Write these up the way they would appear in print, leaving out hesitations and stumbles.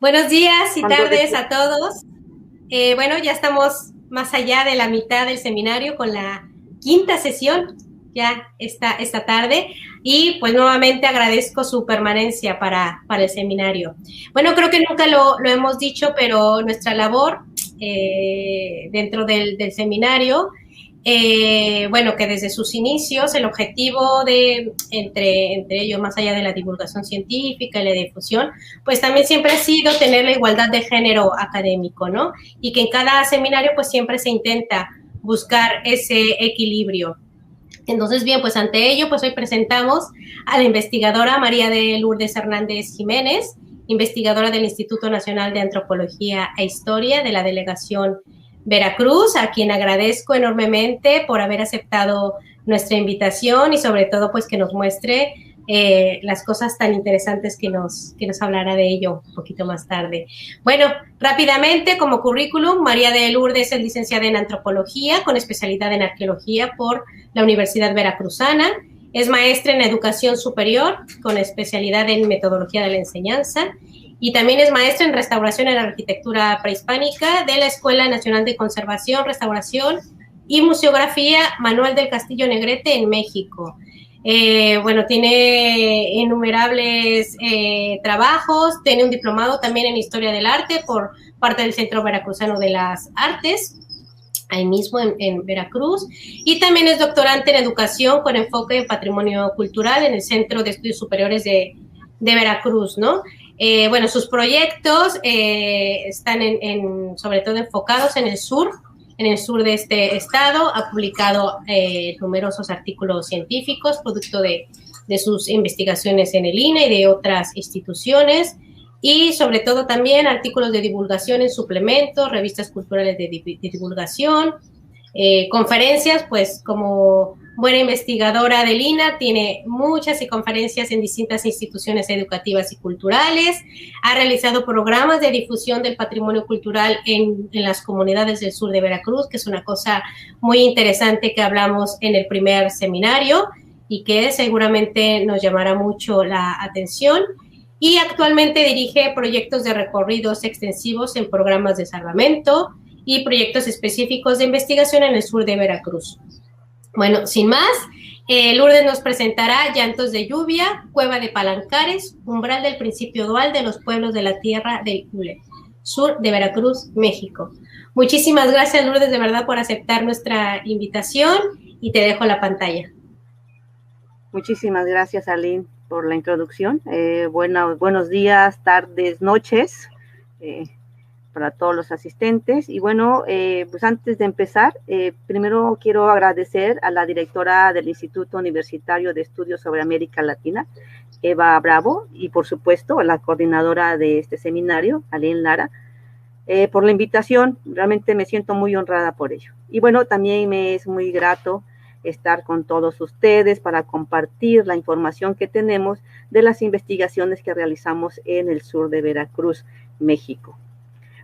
Buenos días y Cuando tardes después, a todos. Bueno, ya estamos más allá de la mitad del seminario con la quinta sesión ya esta tarde y pues nuevamente agradezco su permanencia para el seminario. Bueno, creo que nunca lo hemos dicho, pero nuestra labor dentro del seminario, bueno, que desde sus inicios el objetivo entre ellos, más allá de la divulgación científica y la difusión, pues también siempre ha sido tener la igualdad de género académico, ¿no? Y que en cada seminario pues siempre se intenta buscar ese equilibrio. Entonces, bien, pues ante ello, pues hoy presentamos a la investigadora María de Lourdes Hernández Jiménez, investigadora del Instituto Nacional de Antropología e Historia de la Delegación Veracruz, a quien agradezco enormemente por haber aceptado nuestra invitación y sobre todo pues que nos muestre las cosas tan interesantes que nos hablará de ello un poquito más tarde. Bueno, rápidamente como currículum, María de Lourdes es licenciada en Antropología con especialidad en Arqueología por la Universidad Veracruzana. Es maestra en Educación Superior con especialidad en Metodología de la Enseñanza y también es maestra en Restauración en Arquitectura Prehispánica de la Escuela Nacional de Conservación, Restauración y Museografía Manuel del Castillo Negrete en México. Bueno, tiene innumerables trabajos, tiene un diplomado también en Historia del Arte por parte del Centro Veracruzano de las Artes, ahí mismo en Veracruz, y también es doctorante en Educación con enfoque en Patrimonio Cultural en el Centro de Estudios Superiores de Veracruz, ¿no? Bueno, sus proyectos están sobre todo enfocados en el sur de este estado. Ha publicado numerosos artículos científicos, producto de sus investigaciones en el INA y de otras instituciones, y sobre todo también artículos de divulgación en suplementos, revistas culturales de divulgación, conferencias, pues como buena investigadora del INA, tiene muchas conferencias en distintas instituciones educativas y culturales, ha realizado programas de difusión del patrimonio cultural en las comunidades del sur de Veracruz, que es una cosa muy interesante que hablamos en el primer seminario y que seguramente nos llamará mucho la atención. Y actualmente dirige proyectos de recorridos extensivos en programas de salvamento y proyectos específicos de investigación en el sur de Veracruz. Bueno, sin más, Lourdes nos presentará Llantos de Lluvia, Cueva de Palancares, Umbral del Principio Dual de los Pueblos de la Tierra del Ule, sur de Veracruz, México. Muchísimas gracias, Lourdes, de verdad, por aceptar nuestra invitación y te dejo la pantalla. muchísimas gracias, Aline, por la introducción. Buenos días, tardes, noches eh, para todos los asistentes. Y bueno, pues antes de empezar, primero quiero agradecer a la directora del Instituto Universitario de Estudios sobre América Latina, Eva Bravo, y por supuesto a la coordinadora de este seminario, Aline Lara, por la invitación. Realmente me siento muy honrada por ello. Y bueno, también me es muy grato estar con todos ustedes para compartir la información que tenemos de las investigaciones que realizamos en el sur de Veracruz, México.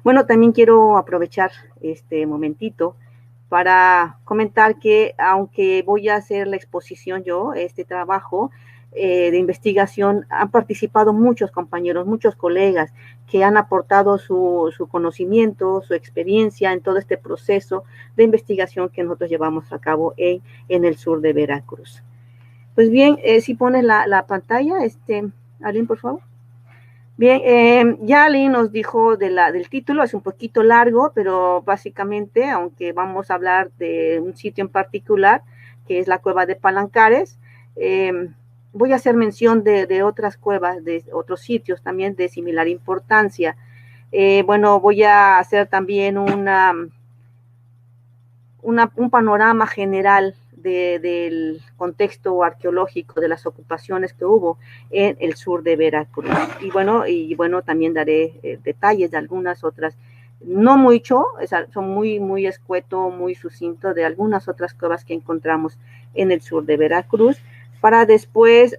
Bueno, también quiero aprovechar este momentito para comentar que aunque voy a hacer la exposición yo, este trabajo de investigación, han participado muchos compañeros, muchos colegas que han aportado su conocimiento, su experiencia en todo este proceso de investigación que nosotros llevamos a cabo en el sur de Veracruz. Pues bien, si pones la pantalla, Aline, por favor. Bien, ya Ali nos dijo del título, es un poquito largo, pero básicamente, aunque vamos a hablar de un sitio en particular, que es la cueva de Palancares, voy a hacer mención de otras cuevas, de otros sitios también de similar importancia. Bueno, voy a hacer también un panorama general del contexto arqueológico de las ocupaciones que hubo en el sur de Veracruz. Y bueno, también daré detalles de algunas otras, no mucho, son muy escueto, muy sucinto, de algunas otras cuevas que encontramos en el sur de Veracruz, para después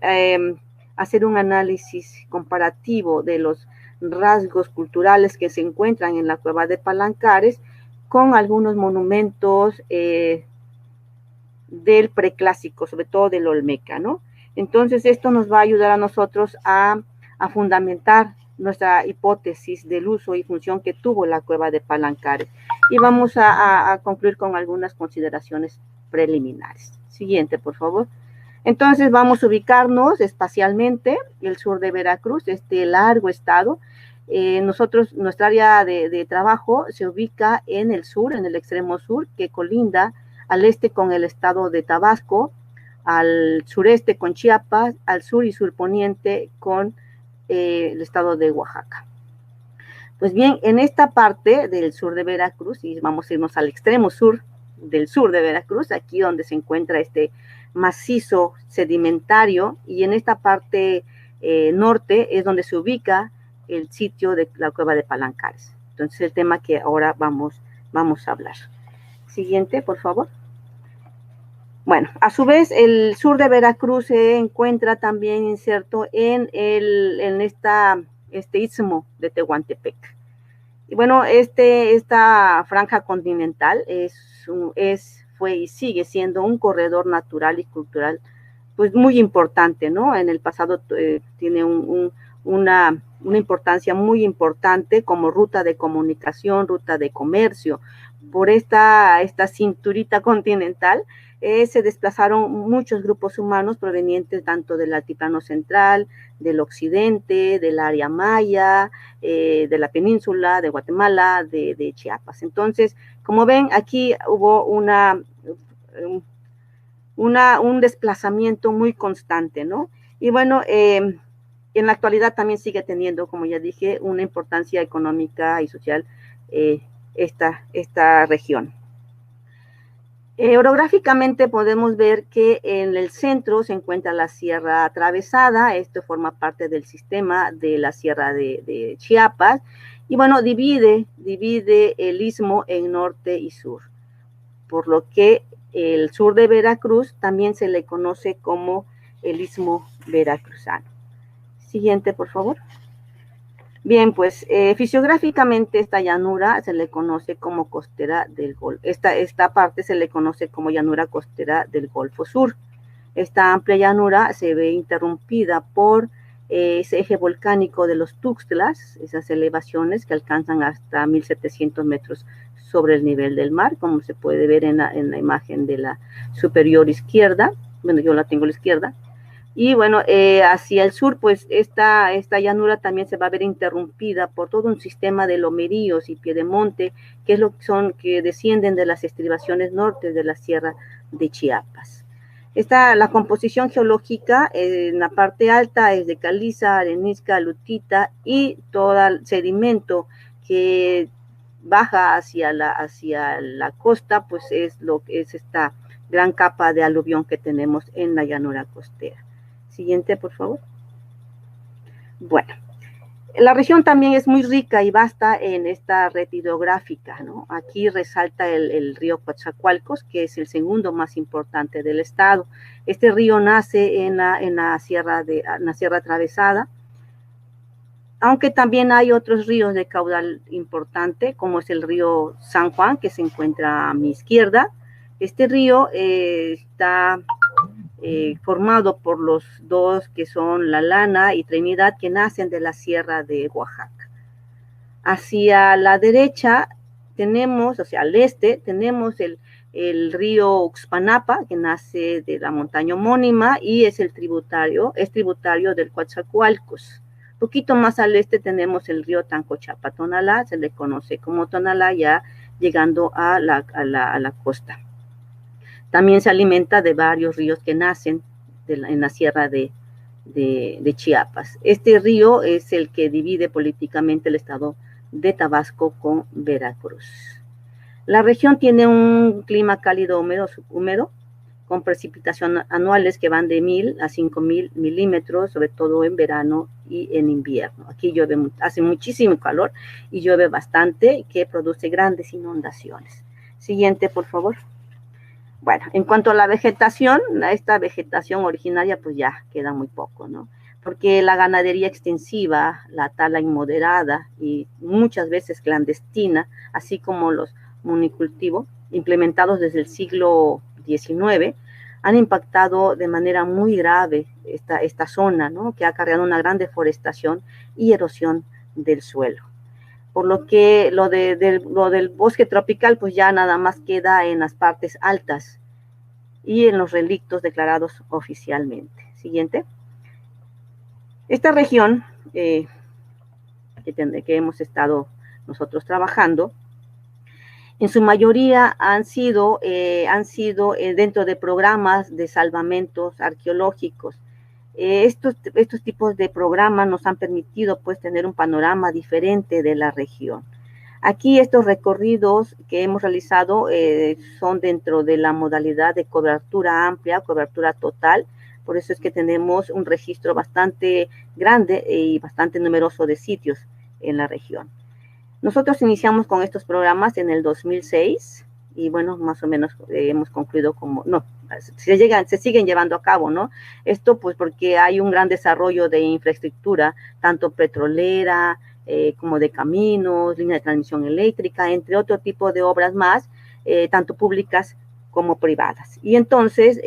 hacer un análisis comparativo de los rasgos culturales que se encuentran en la cueva de Palancares con algunos monumentos del preclásico, sobre todo del Olmeca, ¿no? Entonces esto nos va a ayudar a nosotros a fundamentar nuestra hipótesis del uso y función que tuvo la cueva de Palancares. Y vamos a concluir con algunas consideraciones preliminares. Siguiente, por favor. Entonces vamos a ubicarnos espacialmente, el sur de Veracruz, este largo estado. Nuestra área de trabajo se ubica en el sur, en el extremo sur, que colinda al este con el estado de Tabasco, al sureste con Chiapas, al sur y surponiente con el estado de Oaxaca. Pues bien, en esta parte del sur de Veracruz, y vamos a irnos al extremo sur del sur de Veracruz, aquí donde se encuentra este macizo sedimentario, y en esta parte norte es donde se ubica el sitio de la cueva de Palancares. Entonces, el tema que ahora vamos a hablar. Siguiente, por favor. Bueno, a su vez, el sur de Veracruz se encuentra también inserto en este istmo de Tehuantepec. Y bueno, esta franja continental fue y sigue siendo un corredor natural y cultural, pues muy importante, ¿no? En el pasado tiene una importancia muy importante como ruta de comunicación, ruta de comercio. Por esta cinturita continental se desplazaron muchos grupos humanos provenientes tanto del altiplano central, del occidente, del área maya, de la península, de Guatemala, de Chiapas. Entonces, como ven, aquí hubo un desplazamiento muy constante, ¿no? Y bueno, en la actualidad también sigue teniendo, como ya dije, una importancia económica y social esta región. Orográficamente podemos ver que en el centro se encuentra la Sierra Atravesada. Esto forma parte del sistema de la Sierra de Chiapas, y bueno, divide el istmo en norte y sur, por lo que el sur de Veracruz también se le conoce como el istmo veracruzano. Siguiente, por favor. Bien, pues fisiográficamente esta llanura se le conoce como costera del Golfo. Esta parte se le conoce como llanura costera del Golfo Sur. Esta amplia llanura se ve interrumpida por ese eje volcánico de los Tuxtlas, esas elevaciones que alcanzan hasta 1,700 metros sobre el nivel del mar, como se puede ver en la imagen de la superior izquierda. Bueno, yo la tengo a la izquierda. Y bueno, hacia el sur, pues esta llanura también se va a ver interrumpida por todo un sistema de lomeríos y piedemonte, que descienden de las estribaciones norte de la Sierra de Chiapas. La composición geológica en la parte alta es de caliza, arenisca, lutita, y todo el sedimento que baja hacia la costa, pues es esta gran capa de aluvión que tenemos en la llanura costera. Siguiente, por favor. Bueno, la región también es muy rica y vasta en esta red hidrográfica, ¿no? Aquí resalta el río Coatzacoalcos, que es el segundo más importante del estado. Este río nace en la Sierra Atravesada, aunque también hay otros ríos de caudal importante, como es el río San Juan, que se encuentra a mi izquierda. Este río está formado por los dos que son La Lana y Trinidad, que nacen de la Sierra de Oaxaca. Hacia la derecha tenemos, o sea, al este, tenemos el río Uxpanapa, que nace de la montaña homónima y es tributario del Coatzacoalcos. Un poquito más al este tenemos el río Tancochapa-Tonalá, se le conoce como Tonalá, ya llegando a la costa. También se alimenta de varios ríos que nacen en la Sierra de Chiapas. Este río es el que divide políticamente el estado de Tabasco con Veracruz. La región tiene un clima cálido húmedo, con precipitaciones anuales que van de 1,000 a 5,000 milímetros, sobre todo en verano y en invierno. Aquí hace muchísimo calor y llueve bastante, que produce grandes inundaciones. Siguiente, por favor. Bueno, en cuanto a la vegetación, esta vegetación originaria pues ya queda muy poco, ¿no? Porque la ganadería extensiva, la tala inmoderada y muchas veces clandestina, así como los monocultivos implementados desde el siglo XIX, han impactado de manera muy grave esta zona, ¿no? Que ha acarreado una gran deforestación y erosión del suelo. Por lo que lo del bosque tropical pues ya nada más queda en las partes altas y en los relictos declarados oficialmente. Siguiente. Esta región que hemos estado nosotros trabajando, en su mayoría han sido dentro de programas de salvamentos arqueológicos. Estos tipos de programas nos han permitido pues tener un panorama diferente de la región. Aquí estos recorridos que hemos realizado son dentro de la modalidad de cobertura amplia, cobertura total. Por eso es que tenemos un registro bastante grande y bastante numeroso de sitios en la región. Nosotros iniciamos con estos programas en el 2006 y bueno, más o menos hemos concluido se siguen llevando a cabo, ¿no? Esto pues porque hay un gran desarrollo de infraestructura, tanto petrolera como de caminos, línea de transmisión eléctrica, entre otro tipo de obras más, tanto públicas como privadas. Y entonces,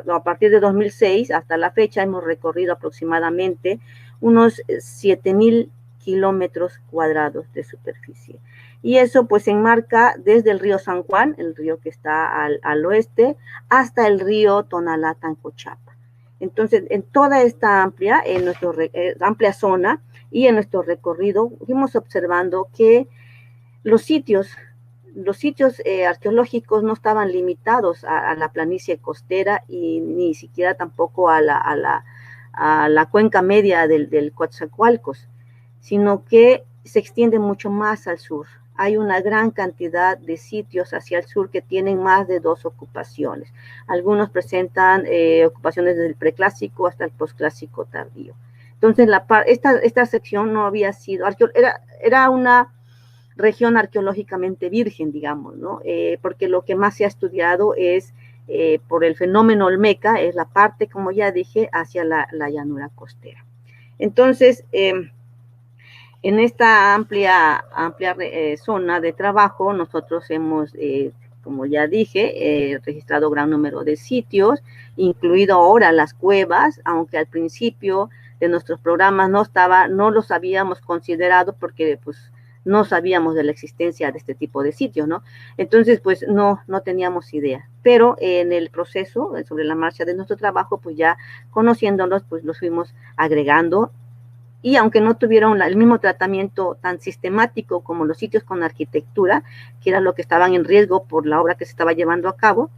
a partir de 2006 hasta la fecha, hemos recorrido aproximadamente unos 7,000 kilómetros cuadrados de superficie. Y eso pues se enmarca desde el río San Juan, el río que está al oeste, hasta el río Tonalá-Tancochapa. Entonces, en toda esta amplia zona y en nuestro recorrido, fuimos observando que los sitios arqueológicos no estaban limitados a la planicie costera y ni siquiera tampoco a la cuenca media del Coatzacoalcos, sino que se extiende mucho más al sur. Hay una gran cantidad de sitios hacia el sur que tienen más de 2 ocupaciones. Algunos presentan ocupaciones desde el preclásico hasta el posclásico tardío. Entonces, esta sección no había sido, era una región arqueológicamente virgen, digamos, ¿no? Porque lo que más se ha estudiado es, por el fenómeno Olmeca, es la parte, como ya dije, hacia la llanura costera. Entonces, en esta amplia zona de trabajo, nosotros hemos, como ya dije, registrado gran número de sitios, incluido ahora las cuevas, aunque al principio de nuestros programas no los habíamos considerado porque pues no sabíamos de la existencia de este tipo de sitios, ¿no? Entonces, pues no teníamos idea. Pero en el proceso, sobre la marcha de nuestro trabajo, pues ya conociéndolos, pues los fuimos agregando. Y aunque no tuvieron el mismo tratamiento tan sistemático como los sitios con arquitectura, que era lo que estaban en riesgo por la obra que se estaba llevando a cabo,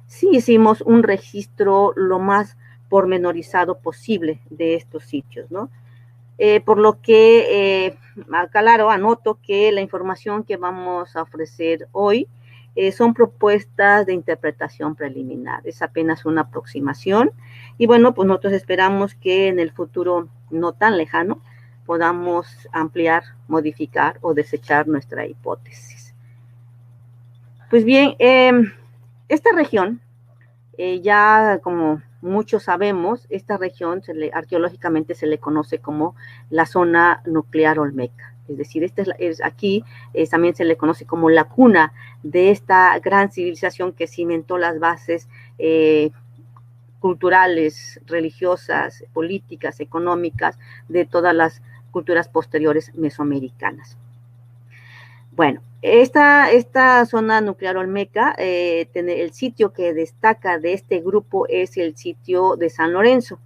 sí hicimos un registro lo más pormenorizado posible de estos sitios, ¿no? Por lo que, claro, anoto que la información que vamos a ofrecer hoy son propuestas de interpretación preliminar, es apenas una aproximación, y bueno, pues nosotros esperamos que en el futuro no tan lejano podamos ampliar, modificar o desechar nuestra hipótesis. Pues bien, esta región, ya como muchos sabemos, esta región arqueológicamente se le conoce como la zona nuclear olmeca. Es decir, aquí también se le conoce como la cuna de esta gran civilización que cimentó las bases culturales, religiosas, políticas, económicas de todas las culturas posteriores mesoamericanas. Bueno, esta zona nuclear olmeca, el sitio que destaca de este grupo es el sitio de San Lorenzo.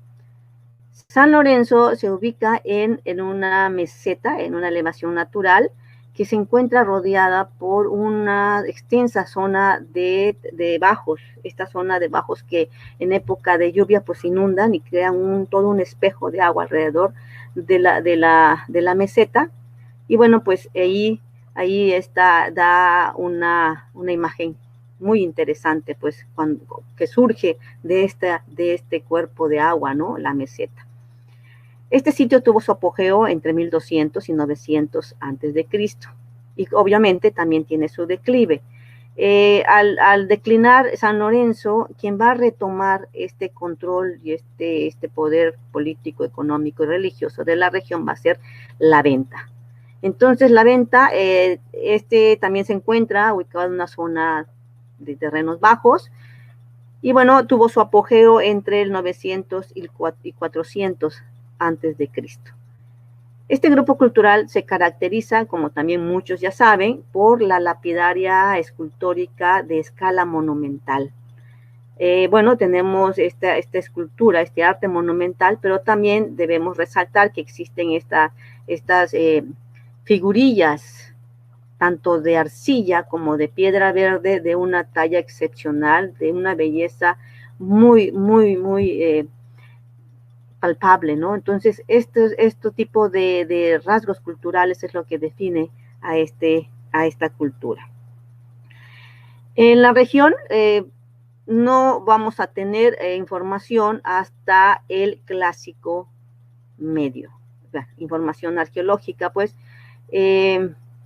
San Lorenzo se ubica en una meseta, en una elevación natural, que se encuentra rodeada por una extensa zona de bajos, esta zona de bajos que en época de lluvia pues inundan y crean todo un espejo de agua alrededor de la meseta. Y bueno, pues ahí da una imagen muy interesante, pues, que surge de este cuerpo de agua, ¿no? La meseta. Este sitio tuvo su apogeo entre 1200 y 900 antes de Cristo, y obviamente también tiene su declive. Al declinar San Lorenzo, quien va a retomar este control y este poder político, económico y religioso de la región va a ser la Venta. Entonces, la Venta, también se encuentra ubicado en una zona de terrenos bajos, Y bueno, tuvo su apogeo entre el 900 y 400 antes de Cristo. Este grupo cultural se caracteriza, como también muchos ya saben, por la lapidaria escultórica de escala monumental. Bueno, tenemos esta escultura, este arte monumental, pero también debemos resaltar que existen estas figurillas, tanto de arcilla como de piedra verde, de una talla excepcional, de una belleza muy, muy, muy palpable, ¿no? Entonces, este tipo de rasgos culturales es lo que define a esta cultura. En la región no vamos a tener información hasta el Clásico Medio, información arqueológica, pues.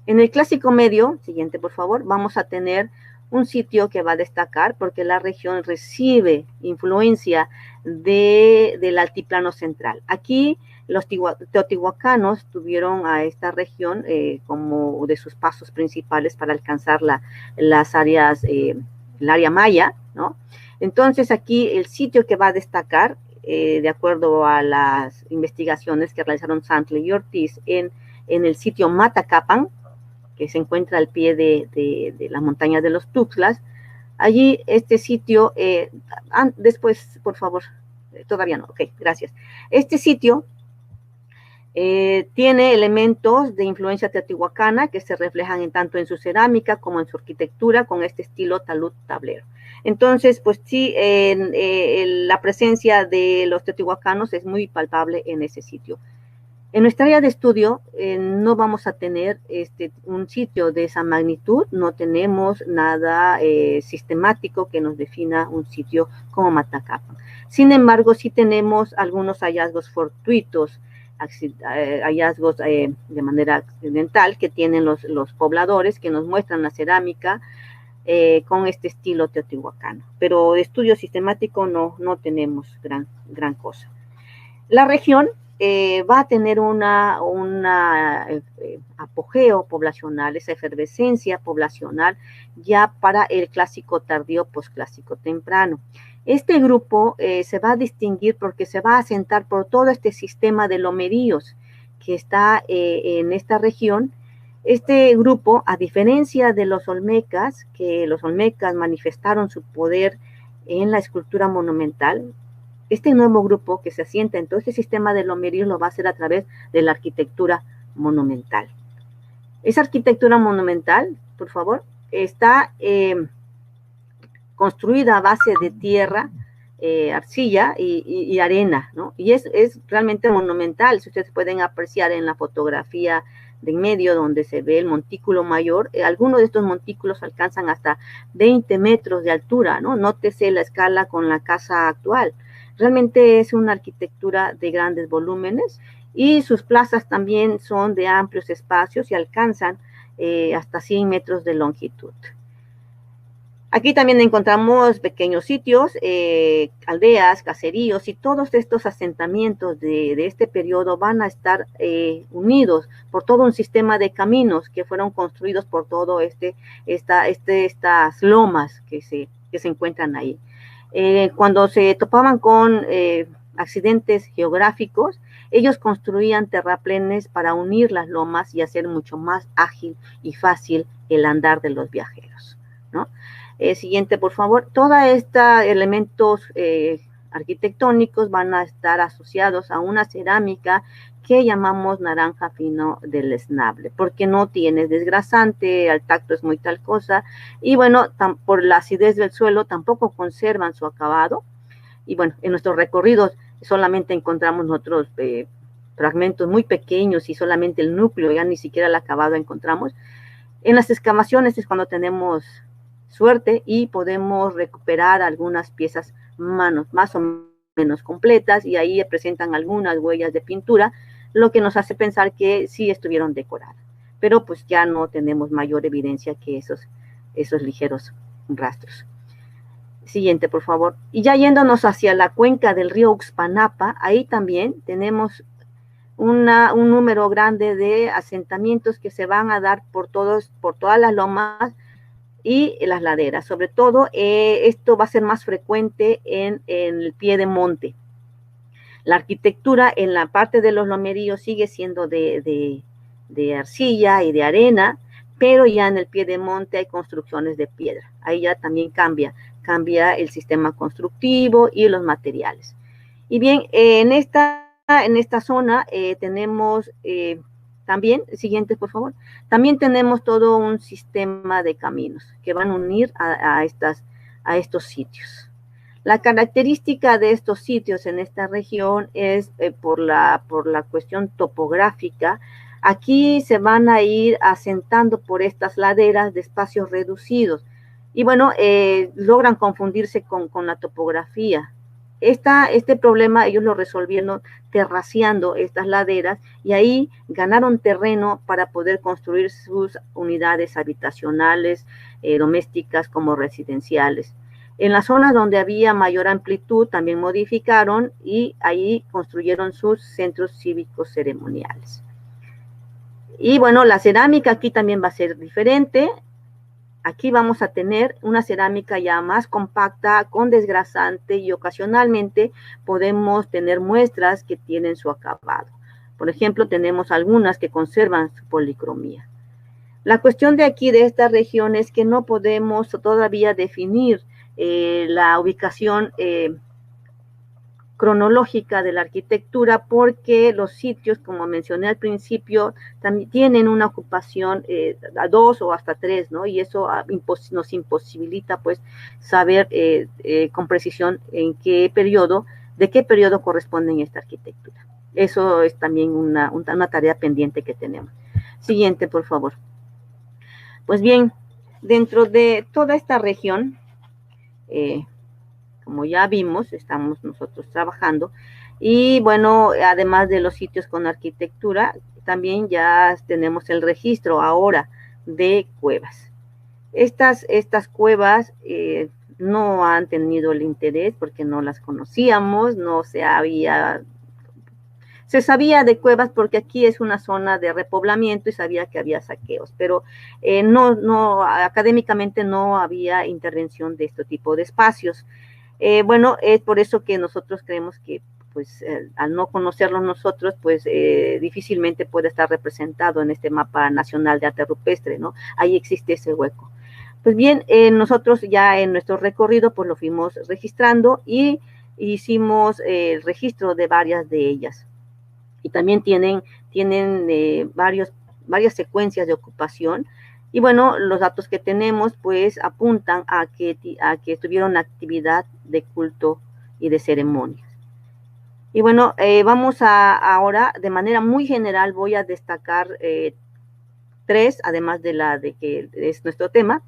En el Clásico Medio, siguiente por favor, vamos a tener un sitio que va a destacar porque la región recibe influencia del altiplano central. Aquí los teotihuacanos tuvieron a esta región como de sus pasos principales para alcanzar las áreas, el área maya, ¿no? Entonces aquí el sitio que va a destacar, de acuerdo a las investigaciones que realizaron Santle y Ortiz en el sitio Matacapan, que se encuentra al pie de la montaña de los Tuxtlas. Allí este sitio, después, por favor, todavía no, ok, gracias. Este sitio tiene elementos de influencia teotihuacana que se reflejan tanto en su cerámica como en su arquitectura con este estilo talud tablero. Entonces, pues sí, la presencia de los teotihuacanos es muy palpable en ese sitio. En nuestra área de estudio no vamos a tener un sitio de esa magnitud, no tenemos nada sistemático que nos defina un sitio como Matacapan. Sin embargo, sí tenemos algunos hallazgos fortuitos, hallazgos de manera accidental que tienen los pobladores que nos muestran la cerámica con este estilo teotihuacano. Pero de estudio sistemático no tenemos gran cosa. La región va a tener un apogeo poblacional, esa efervescencia poblacional ya para el clásico tardío, posclásico temprano. Este grupo se va a distinguir porque se va a asentar por todo este sistema de lomeríos que está en esta región. Este grupo, a diferencia de los olmecas, que los olmecas manifestaron su poder en la escultura monumental, este nuevo grupo que se asienta en todo este sistema de lomeríos lo va a hacer a través de la arquitectura monumental. Esa arquitectura monumental, por favor, está construida a base de tierra, arcilla y arena, ¿no? Y es realmente monumental. Si ustedes pueden apreciar en la fotografía de en medio donde se ve el montículo mayor, algunos de estos montículos alcanzan hasta 20 metros de altura, ¿no? Nótese la escala con la casa actual. Realmente es una arquitectura de grandes volúmenes y sus plazas también son de amplios espacios y alcanzan hasta 100 metros de longitud. Aquí también encontramos pequeños sitios, aldeas, caseríos, y todos estos asentamientos de este periodo van a estar unidos por todo un sistema de caminos que fueron construidos por todo estas lomas que se encuentran ahí. Cuando se topaban con accidentes geográficos, ellos construían terraplenes para unir las lomas y hacer mucho más ágil y fácil el andar de los viajeros, ¿no? Siguiente, por favor. Todos estos elementos arquitectónicos van a estar asociados a una cerámica que llamamos naranja fino deleznable, porque no tiene desgrasante, al tacto es muy tal cosa, y bueno, por la acidez del suelo tampoco conservan su acabado, y bueno, en nuestros recorridos solamente encontramos nosotros fragmentos muy pequeños y solamente el núcleo, ya ni siquiera el acabado encontramos. En las excavaciones es cuando tenemos suerte y podemos recuperar algunas piezas más o menos completas y ahí presentan algunas huellas de pintura, lo que nos hace pensar que sí estuvieron decoradas, pero pues ya no tenemos mayor evidencia que esos ligeros rastros. Siguiente, por favor. Y ya yéndonos hacia la cuenca del río Uxpanapa, ahí también tenemos un número grande de asentamientos que se van a dar por todas las lomas, y las laderas. Sobre todo, esto va a ser más frecuente en el pie de monte. La arquitectura en la parte de los lomeríos sigue siendo de arcilla y de arena, pero ya en el pie de monte hay construcciones de piedra. Ahí ya también cambia el sistema constructivo y los materiales. Y bien, en esta zona tenemos también, siguiente por favor, también tenemos todo un sistema de caminos que van a unir a estos sitios. La característica de estos sitios en esta región es por la cuestión topográfica. Aquí se van a ir asentando por estas laderas de espacios reducidos y bueno, logran confundirse con la topografía. Este problema ellos lo resolvieron terraceando estas laderas y ahí ganaron terreno para poder construir sus unidades habitacionales, domésticas como residenciales. En las zonas donde había mayor amplitud también modificaron y ahí construyeron sus centros cívicos ceremoniales. Y bueno, la cerámica aquí también va a ser diferente. Aquí vamos a tener una cerámica ya más compacta, con desgrasante y ocasionalmente podemos tener muestras que tienen su acabado. Por ejemplo, tenemos algunas que conservan su policromía. La cuestión de aquí, de esta región, es que no podemos todavía definir la ubicación cronológica de la arquitectura porque los sitios, como mencioné al principio, también tienen una ocupación a 2 o hasta 3, ¿no? Y eso nos imposibilita, pues, saber con precisión de qué periodo corresponde en esta arquitectura. Eso es también una tarea pendiente que tenemos. Siguiente, por favor. Pues bien, dentro de toda esta región, como ya vimos, estamos nosotros trabajando y bueno, además de los sitios con arquitectura, también ya tenemos el registro ahora de cuevas. Estas cuevas no han tenido el interés porque no las conocíamos, se sabía de cuevas porque aquí es una zona de repoblamiento y sabía que había saqueos, pero académicamente no había intervención de este tipo de espacios. Bueno, es por eso que nosotros creemos que, pues, al no conocerlos nosotros, pues, difícilmente puede estar representado en este mapa nacional de arte rupestre, ¿no? Ahí existe ese hueco. Pues bien, nosotros ya en nuestro recorrido, pues, lo fuimos registrando y hicimos el registro de varias de ellas. Y también tienen varias secuencias de ocupación. Y bueno, los datos que tenemos pues apuntan a que tuvieron actividad de culto y de ceremonias. Y bueno, vamos ahora, de manera muy general, voy a destacar 3, además de que es nuestro tema,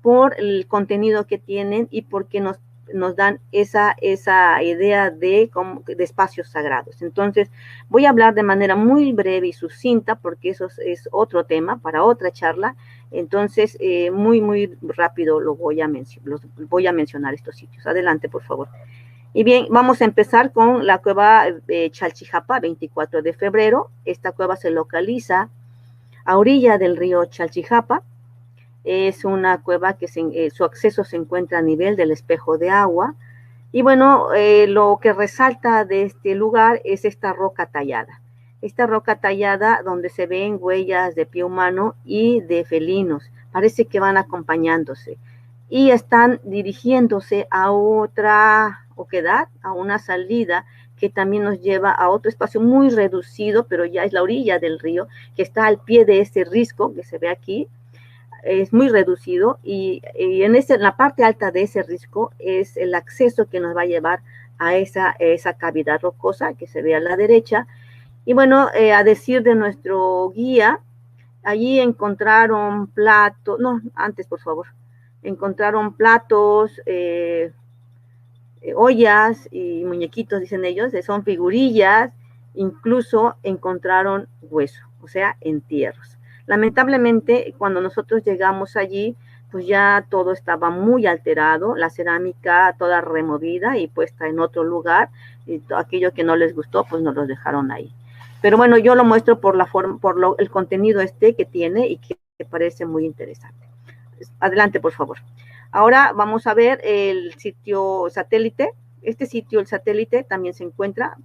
por el contenido que tienen y porque nos dan esa idea de espacios sagrados. Entonces, voy a hablar de manera muy breve y sucinta, porque eso es otro tema para otra charla. Entonces, muy rápido voy a mencionar estos sitios. Adelante, por favor. Y bien, vamos a empezar con la cueva Chalchijapa, 24 de febrero. Esta cueva se localiza a orilla del río Chalchijapa. Es una cueva que su acceso se encuentra a nivel del espejo de agua. Y bueno, lo que resalta de este lugar es esta roca tallada. Esta roca tallada donde se ven huellas de pie humano y de felinos. Parece que van acompañándose. Y están dirigiéndose a otra oquedad, a una salida que también nos lleva a otro espacio muy reducido, pero ya es la orilla del río, que está al pie de ese risco que se ve aquí. Es muy reducido y en la parte alta de ese risco es el acceso que nos va a llevar a esa cavidad rocosa que se ve a la derecha. Y bueno, a decir de nuestro guía, allí encontraron platos, no, antes por favor, encontraron platos, ollas y muñequitos, dicen ellos, son figurillas, incluso encontraron hueso, o sea, entierros. Lamentablemente, cuando nosotros llegamos allí, pues ya todo estaba muy alterado, la cerámica toda removida y puesta en otro lugar, y aquello que no les gustó, pues nos lo dejaron ahí. Pero bueno, yo lo muestro por el contenido que tiene y que parece muy interesante. Adelante, por favor. Ahora vamos a ver el sitio satélite. Este sitio, el satélite, también se encuentra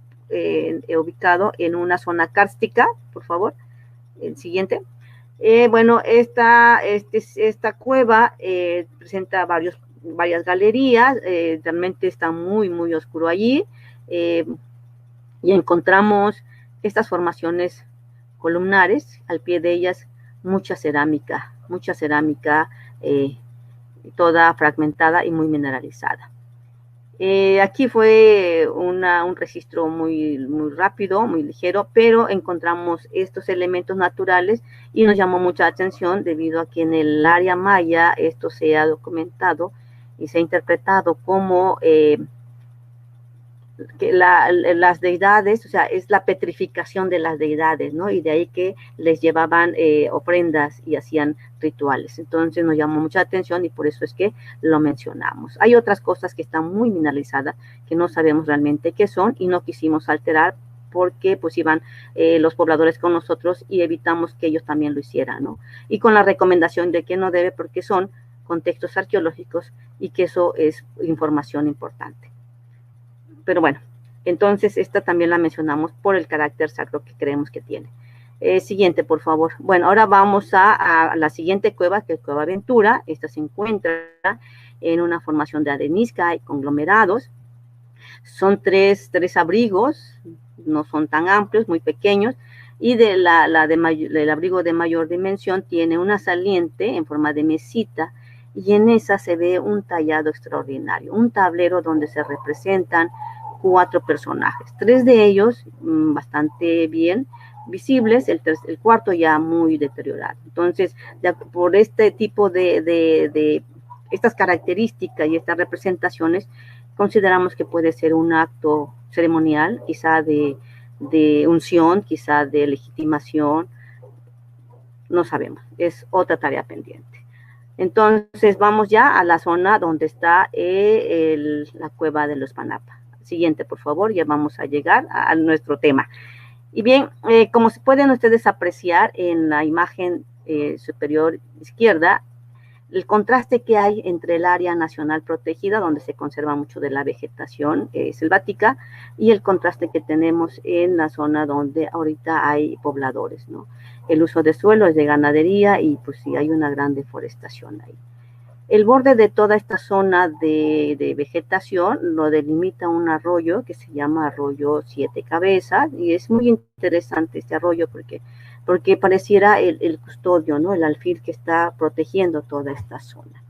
ubicado en una zona kárstica, por favor. El siguiente. Bueno, esta cueva presenta varias galerías, realmente está muy, muy oscuro allí, y encontramos estas formaciones columnares, al pie de ellas mucha cerámica, toda fragmentada y muy mineralizada. Aquí fue un registro muy, muy rápido, muy ligero, pero encontramos estos elementos naturales y nos llamó mucha atención debido a que en el área maya esto se ha documentado y se ha interpretado como que las deidades, o sea, es la petrificación de las deidades, ¿no? Y de ahí que les llevaban ofrendas y hacían rituales. Entonces nos llamó mucha atención y por eso es que lo mencionamos. Hay otras cosas que están muy mineralizadas que no sabemos realmente qué son y no quisimos alterar porque pues iban los pobladores con nosotros y evitamos que ellos también lo hicieran, ¿no? Y con la recomendación de que no debe porque son contextos arqueológicos y que eso es información importante. Pero bueno, entonces esta también la mencionamos por el carácter sacro que creemos que tiene. Siguiente, por favor. Bueno, ahora vamos a la siguiente cueva, que es Cueva Ventura. Esta se encuentra en una formación de arenisca y conglomerados. Son tres abrigos, no son tan amplios, muy pequeños, y del abrigo de mayor dimensión tiene una saliente en forma de mesita, y en esa se ve un tallado extraordinario, un tablero donde se representan 4 personajes, 3 de ellos bastante bien visibles, el cuarto ya muy deteriorado. Entonces, por este tipo de estas características y estas representaciones, consideramos que puede ser un acto ceremonial, quizá de unción, quizá de legitimación, no sabemos, es otra tarea pendiente. Entonces, vamos ya a la zona donde está la cueva de los Panapa. Siguiente, por favor, ya vamos a llegar a nuestro tema. Y bien, como se pueden ustedes apreciar en la imagen superior izquierda, el contraste que hay entre el área nacional protegida, donde se conserva mucho de la vegetación selvática, y el contraste que tenemos en la zona donde ahorita hay pobladores, ¿no? El uso de suelo es de ganadería y pues sí hay una gran deforestación ahí. El borde de toda esta zona de vegetación lo delimita un arroyo que se llama Arroyo Siete Cabezas, y es muy interesante este arroyo porque pareciera el custodio, ¿no? El alfil que está protegiendo toda esta zona.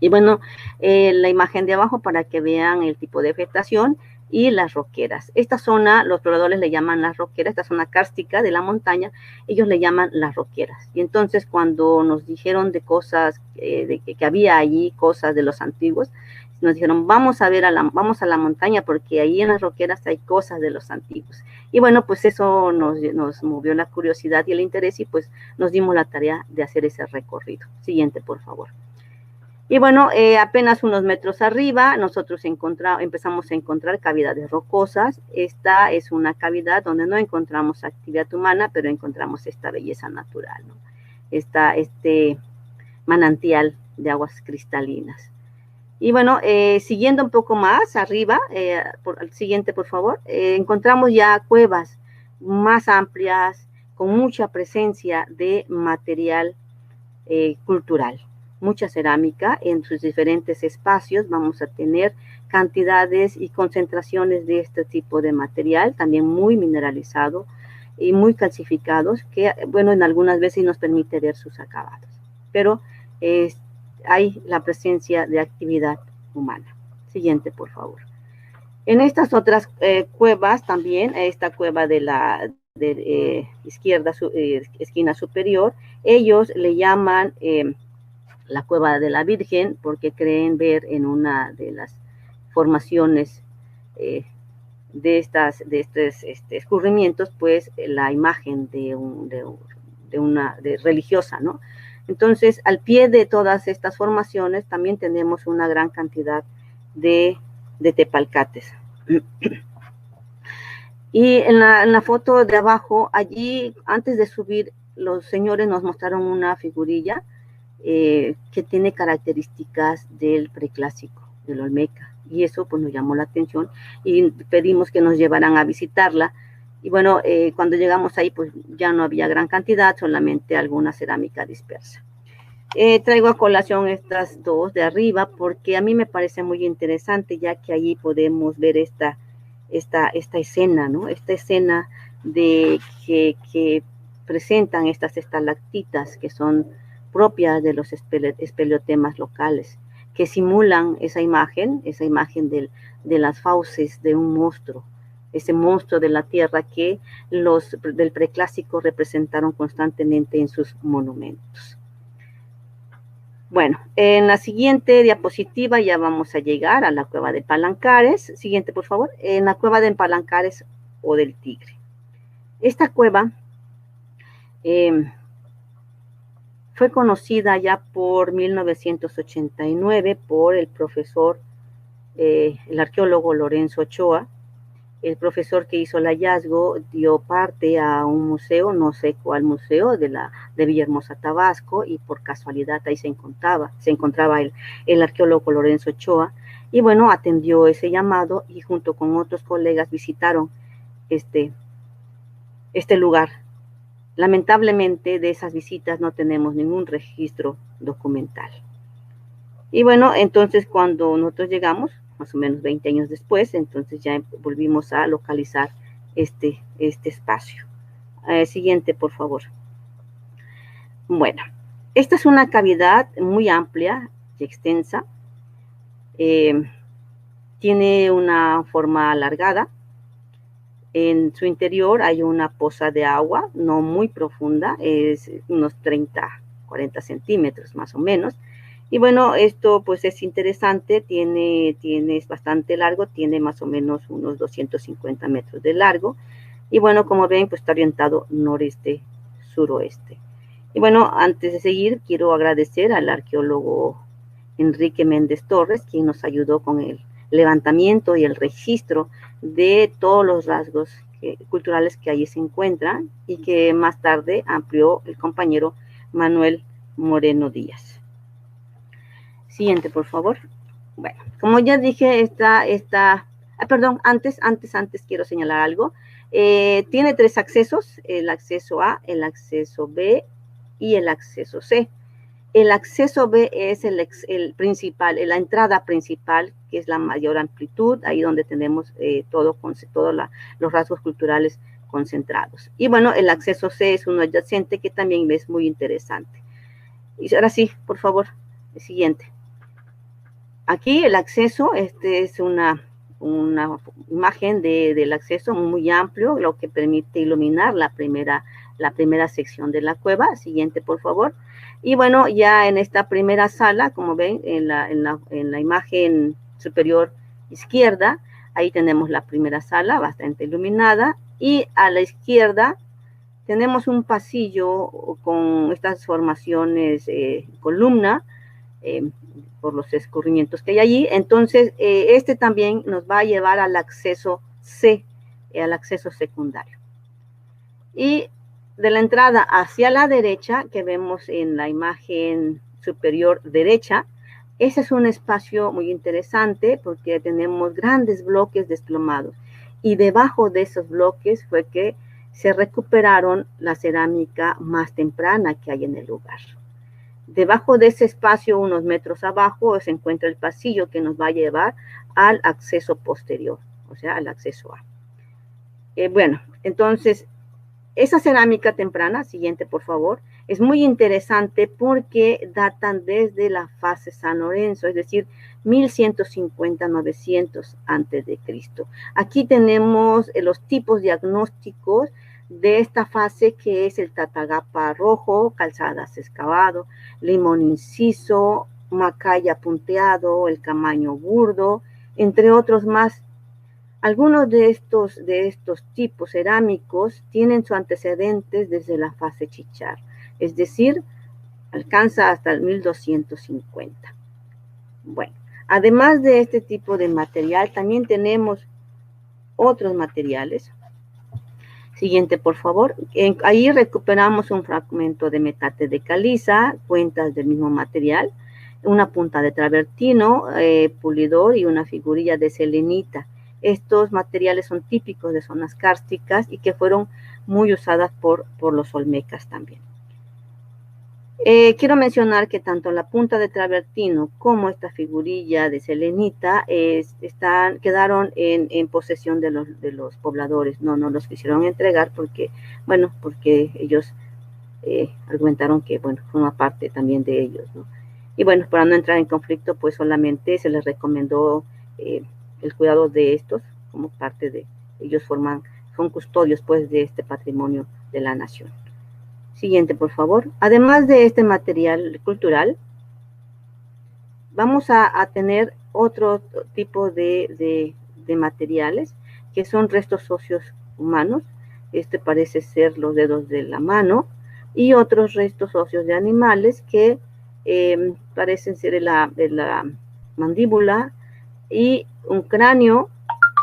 Y bueno, la imagen de abajo para que vean el tipo de vegetación y las roqueras. Esta zona, los pobladores le llaman las roqueras, esta zona kárstica de la montaña, ellos le llaman las roqueras. Y entonces cuando nos dijeron de cosas, de que había allí cosas de los antiguos, nos dijeron, vamos a la montaña porque ahí en las roqueras hay cosas de los antiguos. Y bueno, pues eso nos movió la curiosidad y el interés y pues nos dimos la tarea de hacer ese recorrido. Siguiente, por favor. Y bueno, apenas unos metros arriba, nosotros empezamos a encontrar cavidades rocosas. Esta es una cavidad donde no encontramos actividad humana, pero encontramos esta belleza natural, ¿no? Este manantial de aguas cristalinas. Y bueno, siguiendo un poco más arriba, siguiente, por favor, encontramos ya cuevas más amplias, con mucha presencia de material cultural. Mucha cerámica en sus diferentes espacios, vamos a tener cantidades y concentraciones de este tipo de material, también muy mineralizado y muy calcificados, que bueno, en algunas veces nos permite ver sus acabados, pero hay la presencia de actividad humana. Siguiente, por favor. En estas otras cuevas también, esta cueva de la izquierda, esquina superior, ellos le llaman la cueva de la Virgen, porque creen ver en una de las formaciones de estos escurrimientos, pues la imagen de religiosa, ¿no? Entonces, al pie de todas estas formaciones también tenemos una gran cantidad de tepalcates. Y en la foto de abajo, allí, antes de subir, los señores nos mostraron una figurilla que tiene características del preclásico, del Olmeca. Y eso pues nos llamó la atención y pedimos que nos llevaran a visitarla. Y bueno, cuando llegamos ahí pues ya no había gran cantidad, solamente alguna cerámica dispersa. Traigo a colación estas dos de arriba porque a mí me parece muy interesante, ya que allí podemos ver esta escena, ¿no? Esta escena de que presentan estas estalactitas que son propias de los espeleotemas locales, que simulan esa imagen de las fauces de un monstruo, ese monstruo de la tierra que los del preclásico representaron constantemente en sus monumentos. Bueno, en la siguiente diapositiva ya vamos a llegar a la cueva de Palancares. Siguiente, por favor. En la cueva de Palancares o del Tigre. Esta cueva fue conocida ya por 1989 por el profesor, el arqueólogo Lorenzo Ochoa. El profesor que hizo el hallazgo dio parte a un museo, no sé cuál museo, de Villahermosa, Tabasco, y por casualidad ahí se encontraba el arqueólogo Lorenzo Ochoa, y bueno, atendió ese llamado y junto con otros colegas visitaron este lugar. Lamentablemente de esas visitas no tenemos ningún registro documental. Y bueno, entonces cuando nosotros llegamos, más o menos 20 años después, entonces ya volvimos a localizar este espacio. Siguiente, por favor. Bueno, esta es una cavidad muy amplia y extensa. Tiene una forma alargada. En su interior hay una poza de agua, no muy profunda, es unos 30, 40 centímetros más o menos. Y bueno, esto pues es interesante, es bastante largo, tiene más o menos unos 250 metros de largo. Y bueno, como ven, pues está orientado noreste-suroeste. Y bueno, antes de seguir, quiero agradecer al arqueólogo Enrique Méndez Torres, quien nos ayudó con el levantamiento y el registro de todos los rasgos culturales que allí se encuentran y que más tarde amplió el compañero Manuel Moreno Díaz. Siguiente, por favor. Bueno, como ya dije, perdón, antes quiero señalar algo. Tiene 3 accesos, el acceso A, el acceso B y el acceso C. El acceso B es el principal, la entrada principal, que es la mayor amplitud, ahí donde tenemos todos los rasgos culturales concentrados. Y bueno, el acceso C es uno adyacente que también es muy interesante. Y ahora sí, por favor, el siguiente. Aquí el acceso, es una imagen del acceso muy amplio, lo que permite iluminar la primera sección de la cueva. Siguiente, por favor. Y bueno, ya en esta primera sala, como ven en la imagen superior izquierda, ahí tenemos la primera sala bastante iluminada, y a la izquierda tenemos un pasillo con estas formaciones columna, por los escurrimientos que hay allí. Entonces, también nos va a llevar al acceso C, al acceso secundario. Y de la entrada hacia la derecha, que vemos en la imagen superior derecha, ese es un espacio muy interesante porque tenemos grandes bloques desplomados. Y debajo de esos bloques fue que se recuperaron la cerámica más temprana que hay en el lugar. Debajo de ese espacio, unos metros abajo, se encuentra el pasillo que nos va a llevar al acceso posterior, o sea, al acceso A. Bueno, entonces, esa cerámica temprana, siguiente por favor, es muy interesante porque datan desde la fase San Lorenzo, es decir, 1150-900 antes de Cristo. Aquí tenemos los tipos diagnósticos de esta fase, que es el tatagapa rojo, calzadas excavado, limón inciso, macaya punteado, el camaño burdo, entre otros más. Algunos de estos tipos cerámicos tienen sus antecedentes desde la fase chichar, es decir, alcanza hasta el 1250. Bueno, además de este tipo de material, también tenemos otros materiales Siguiente, por favor. Ahí recuperamos un fragmento de metate de caliza, cuentas del mismo material, una punta de travertino, pulidor y una figurilla de selenita. Estos materiales son típicos de zonas kársticas y que fueron muy usadas por los olmecas también. Quiero mencionar que tanto la punta de travertino como esta figurilla de selenita quedaron en posesión de los pobladores. No los quisieron entregar porque ellos argumentaron que, forma parte también de ellos, ¿no? Y bueno, para no entrar en conflicto, pues solamente se les recomendó el cuidado de estos como parte de, ellos son custodios pues de este patrimonio de la nación. Siguiente, por favor. Además de este material cultural, vamos a tener otro tipo de materiales que son restos óseos humanos. Este parece ser los dedos de la mano y otros restos óseos de animales que parecen ser de la mandíbula y un cráneo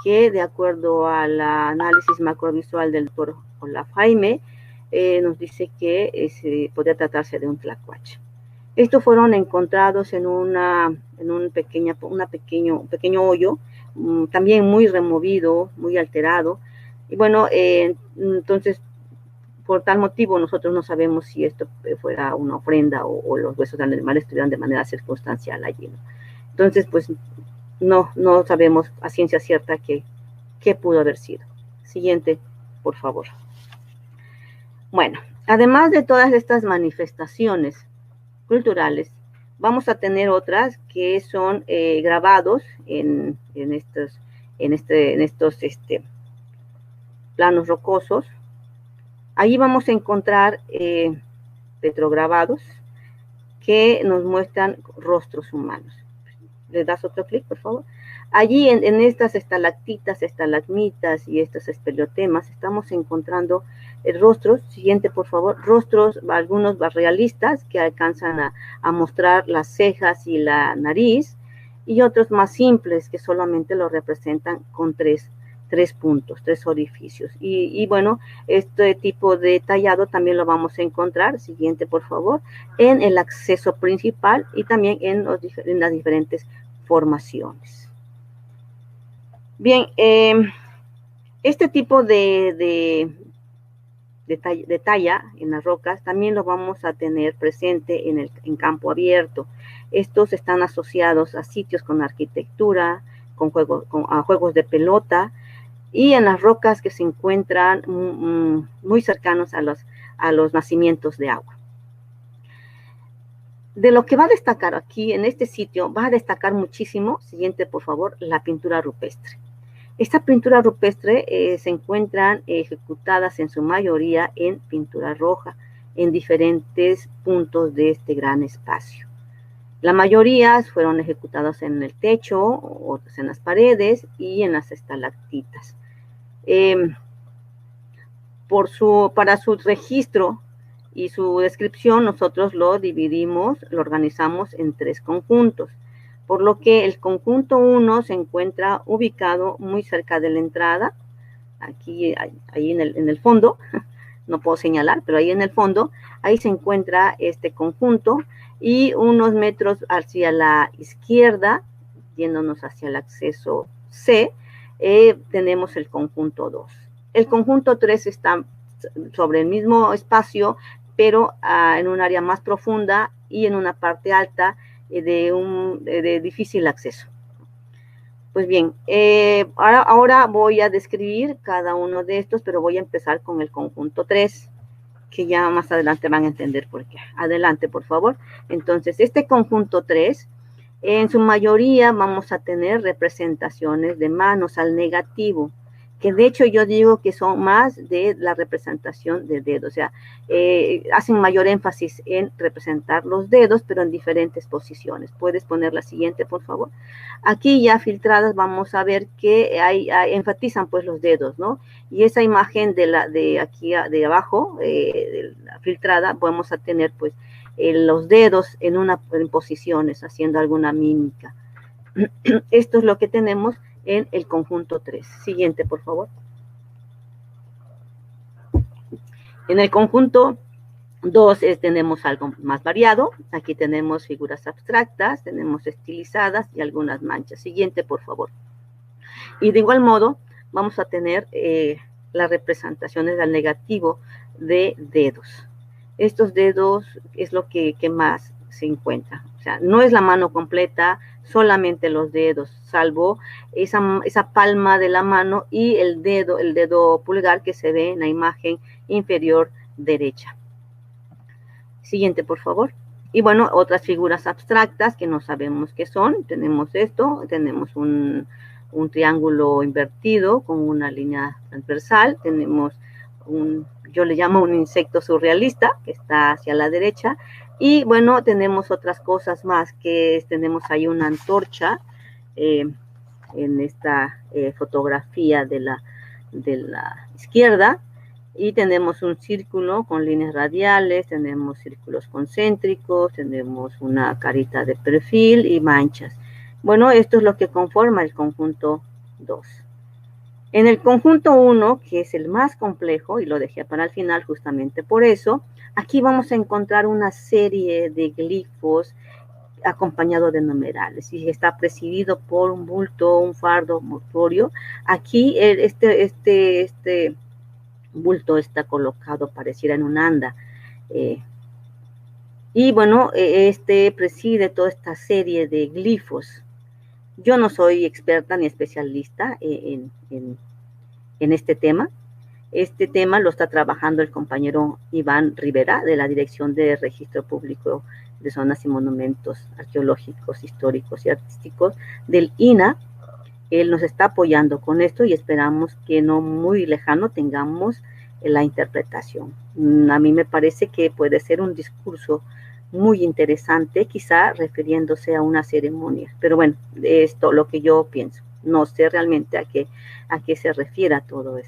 que, de acuerdo al análisis macrovisual del doctor Olaf Jaime, nos dice que podría tratarse de un tlacuache. Estos fueron encontrados en un pequeño hoyo, también muy removido, muy alterado. Y bueno, entonces, por tal motivo, nosotros no sabemos si esto fuera una ofrenda o los huesos del animal estuvieran de manera circunstancial allí, ¿no? Entonces, pues, no sabemos a ciencia cierta qué pudo haber sido. Siguiente, por favor. Bueno, además de todas estas manifestaciones culturales, vamos a tener otras que son grabados en estos planos rocosos. Allí vamos a encontrar petrograbados que nos muestran rostros humanos. ¿Le das otro clic, por favor? Allí en estas estalactitas, estalagmitas y estos espeleotemas estamos encontrando rostros, siguiente por favor, rostros, algunos realistas que alcanzan a mostrar las cejas y la nariz, y otros más simples que solamente lo representan con tres puntos, 3 orificios. Y bueno, este tipo de tallado también lo vamos a encontrar, siguiente por favor, en el acceso principal y también en las diferentes formaciones. Bien, este tipo de talla en las rocas también lo vamos a tener presente en campo abierto. Estos están asociados a sitios con arquitectura, a juegos de pelota, y en las rocas que se encuentran muy cercanos a los nacimientos de agua. De lo que va a destacar aquí en este sitio, va a destacar muchísimo, siguiente por favor, la pintura rupestre. Esta pintura rupestre se encuentran ejecutadas en su mayoría en pintura roja, en diferentes puntos de este gran espacio. La mayoría fueron ejecutadas en el techo, otras en las paredes y en las estalactitas. Para su registro y su descripción, nosotros lo organizamos en 3 conjuntos, por lo que el conjunto 1 se encuentra ubicado muy cerca de la entrada, aquí, ahí en el fondo, no puedo señalar, pero ahí en el fondo, ahí se encuentra este conjunto, y unos metros hacia la izquierda, yéndonos hacia el acceso C, tenemos el conjunto 2. El conjunto 3 está sobre el mismo espacio, pero en un área más profunda y en una parte alta de difícil acceso. Pues bien, ahora voy a describir cada uno de estos, pero voy a empezar con el conjunto 3, que ya más adelante van a entender por qué. Adelante, por favor. Entonces, este conjunto 3, en su mayoría vamos a tener representaciones de manos al negativo, que de hecho yo digo que son más de la representación de dedos, o sea, hacen mayor énfasis en representar los dedos, pero en diferentes posiciones. ¿Puedes poner la siguiente, por favor? Aquí ya filtradas vamos a ver que enfatizan pues los dedos, ¿no? Y esa imagen de aquí de abajo, de la filtrada, vamos a tener pues los dedos en posiciones, haciendo alguna mímica. Esto es lo que tenemos en el conjunto 3. Siguiente, por favor. En el conjunto 2 tenemos algo más variado. Aquí tenemos figuras abstractas, tenemos estilizadas y algunas manchas. Siguiente, por favor. Y de igual modo, vamos a tener las representaciones al negativo de dedos. Estos dedos es lo que más se encuentra. O sea, no es la mano completa, solamente los dedos, salvo esa palma de la mano y el dedo pulgar que se ve en la imagen inferior derecha. Siguiente, por favor. Y bueno, otras figuras abstractas que no sabemos qué son. Tenemos esto, tenemos un triángulo invertido con una línea transversal, tenemos yo le llamo un insecto surrealista, que está hacia la derecha, y bueno, tenemos otras cosas más, que tenemos ahí una antorcha en esta fotografía de la izquierda, y tenemos un círculo con líneas radiales, tenemos círculos concéntricos, tenemos una carita de perfil y manchas. Bueno, esto es lo que conforma el conjunto 2. En el conjunto 1, que es el más complejo, y lo dejé para el final justamente por eso, aquí vamos a encontrar una serie de glifos acompañado de numerales, y está presidido por un bulto, un fardo mortuorio. Aquí este bulto está colocado, pareciera en un anda, y bueno, preside toda esta serie de glifos. Yo no soy experta ni especialista en este tema. Este tema lo está trabajando el compañero Iván Rivera, de la Dirección de Registro Público de Zonas y Monumentos Arqueológicos, Históricos y Artísticos del INAH. Él nos está apoyando con esto y esperamos que no muy lejano tengamos la interpretación. A mí me parece que puede ser un discurso muy interesante, quizá refiriéndose a una ceremonia. Pero bueno, esto lo que yo pienso. No sé realmente a qué se refiere a todo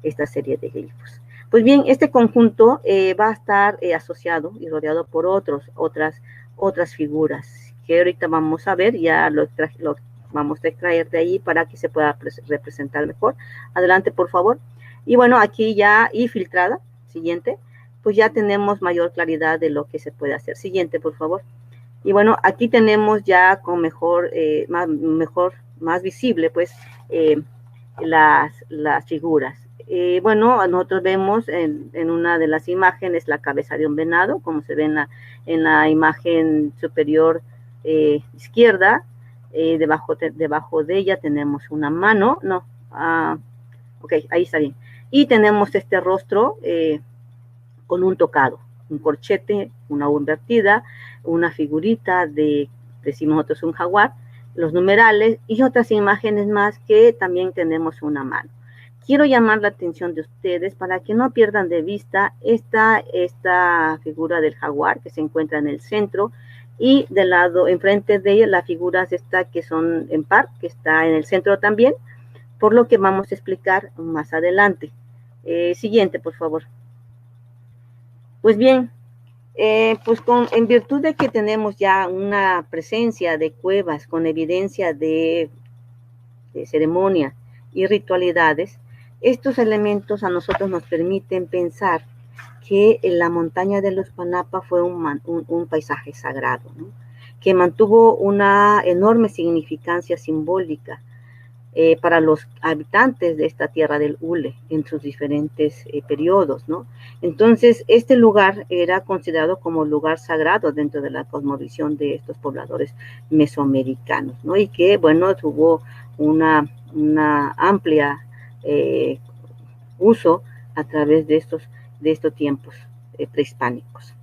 esta serie de glifos. Pues bien, este conjunto va a estar asociado y rodeado por otras figuras que ahorita vamos a ver, ya lo vamos a extraer de ahí para que se pueda representar mejor. Adelante, por favor. Y bueno, aquí ya, y filtrada, siguiente, pues ya tenemos mayor claridad de lo que se puede hacer. Siguiente, por favor. Y bueno, aquí tenemos ya con más visible, pues, las figuras. Bueno, nosotros vemos en una de las imágenes la cabeza de un venado, como se ve en la imagen superior izquierda. Debajo de ella tenemos una mano, ok, ahí está bien. Y tenemos este rostro con un tocado, un corchete, una U invertida, una figurita decimos nosotros un jaguar, los numerales y otras imágenes más que también tenemos una mano. Quiero llamar la atención de ustedes para que no pierdan de vista esta figura del jaguar que se encuentra en el centro, y del lado, enfrente de ella, las figuras que son en par, que está en el centro también, por lo que vamos a explicar más adelante. Siguiente, por favor. Pues bien, pues en virtud de que tenemos ya una presencia de cuevas con evidencia de ceremonia y ritualidades, estos elementos a nosotros nos permiten pensar que la montaña de los Panapa fue un paisaje sagrado, ¿no? Que mantuvo una enorme significancia simbólica para los habitantes de esta tierra del Hule en sus diferentes periodos, ¿no? Entonces, este lugar era considerado como lugar sagrado dentro de la cosmovisión de estos pobladores mesoamericanos, ¿no? Y que, bueno, tuvo una amplia uso a través de estos tiempos prehispánicos.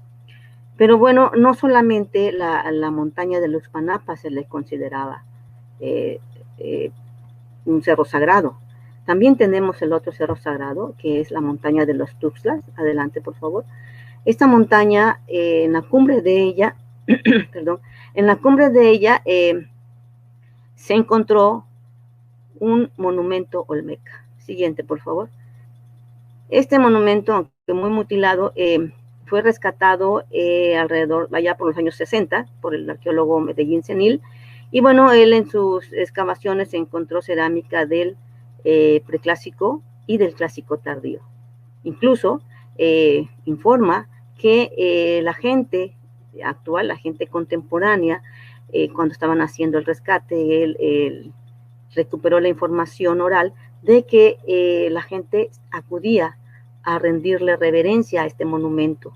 Pero bueno, no solamente la montaña de los Panapas se le consideraba un cerro sagrado. También tenemos el otro cerro sagrado, que es la montaña de los Tuxtlas. Adelante, por favor. Esta montaña, en la cumbre de ella, perdón, en la cumbre de ella se encontró un monumento olmeca. Siguiente, por favor. Este monumento, aunque muy mutilado, fue rescatado alrededor, allá por los años 60, por el arqueólogo Medellín Senil. Y bueno, él en sus excavaciones encontró cerámica del preclásico y del clásico tardío. Incluso informa que la gente actual, la gente contemporánea, cuando estaban haciendo el rescate, él recuperó la información oral de que la gente acudía a rendirle reverencia a este monumento.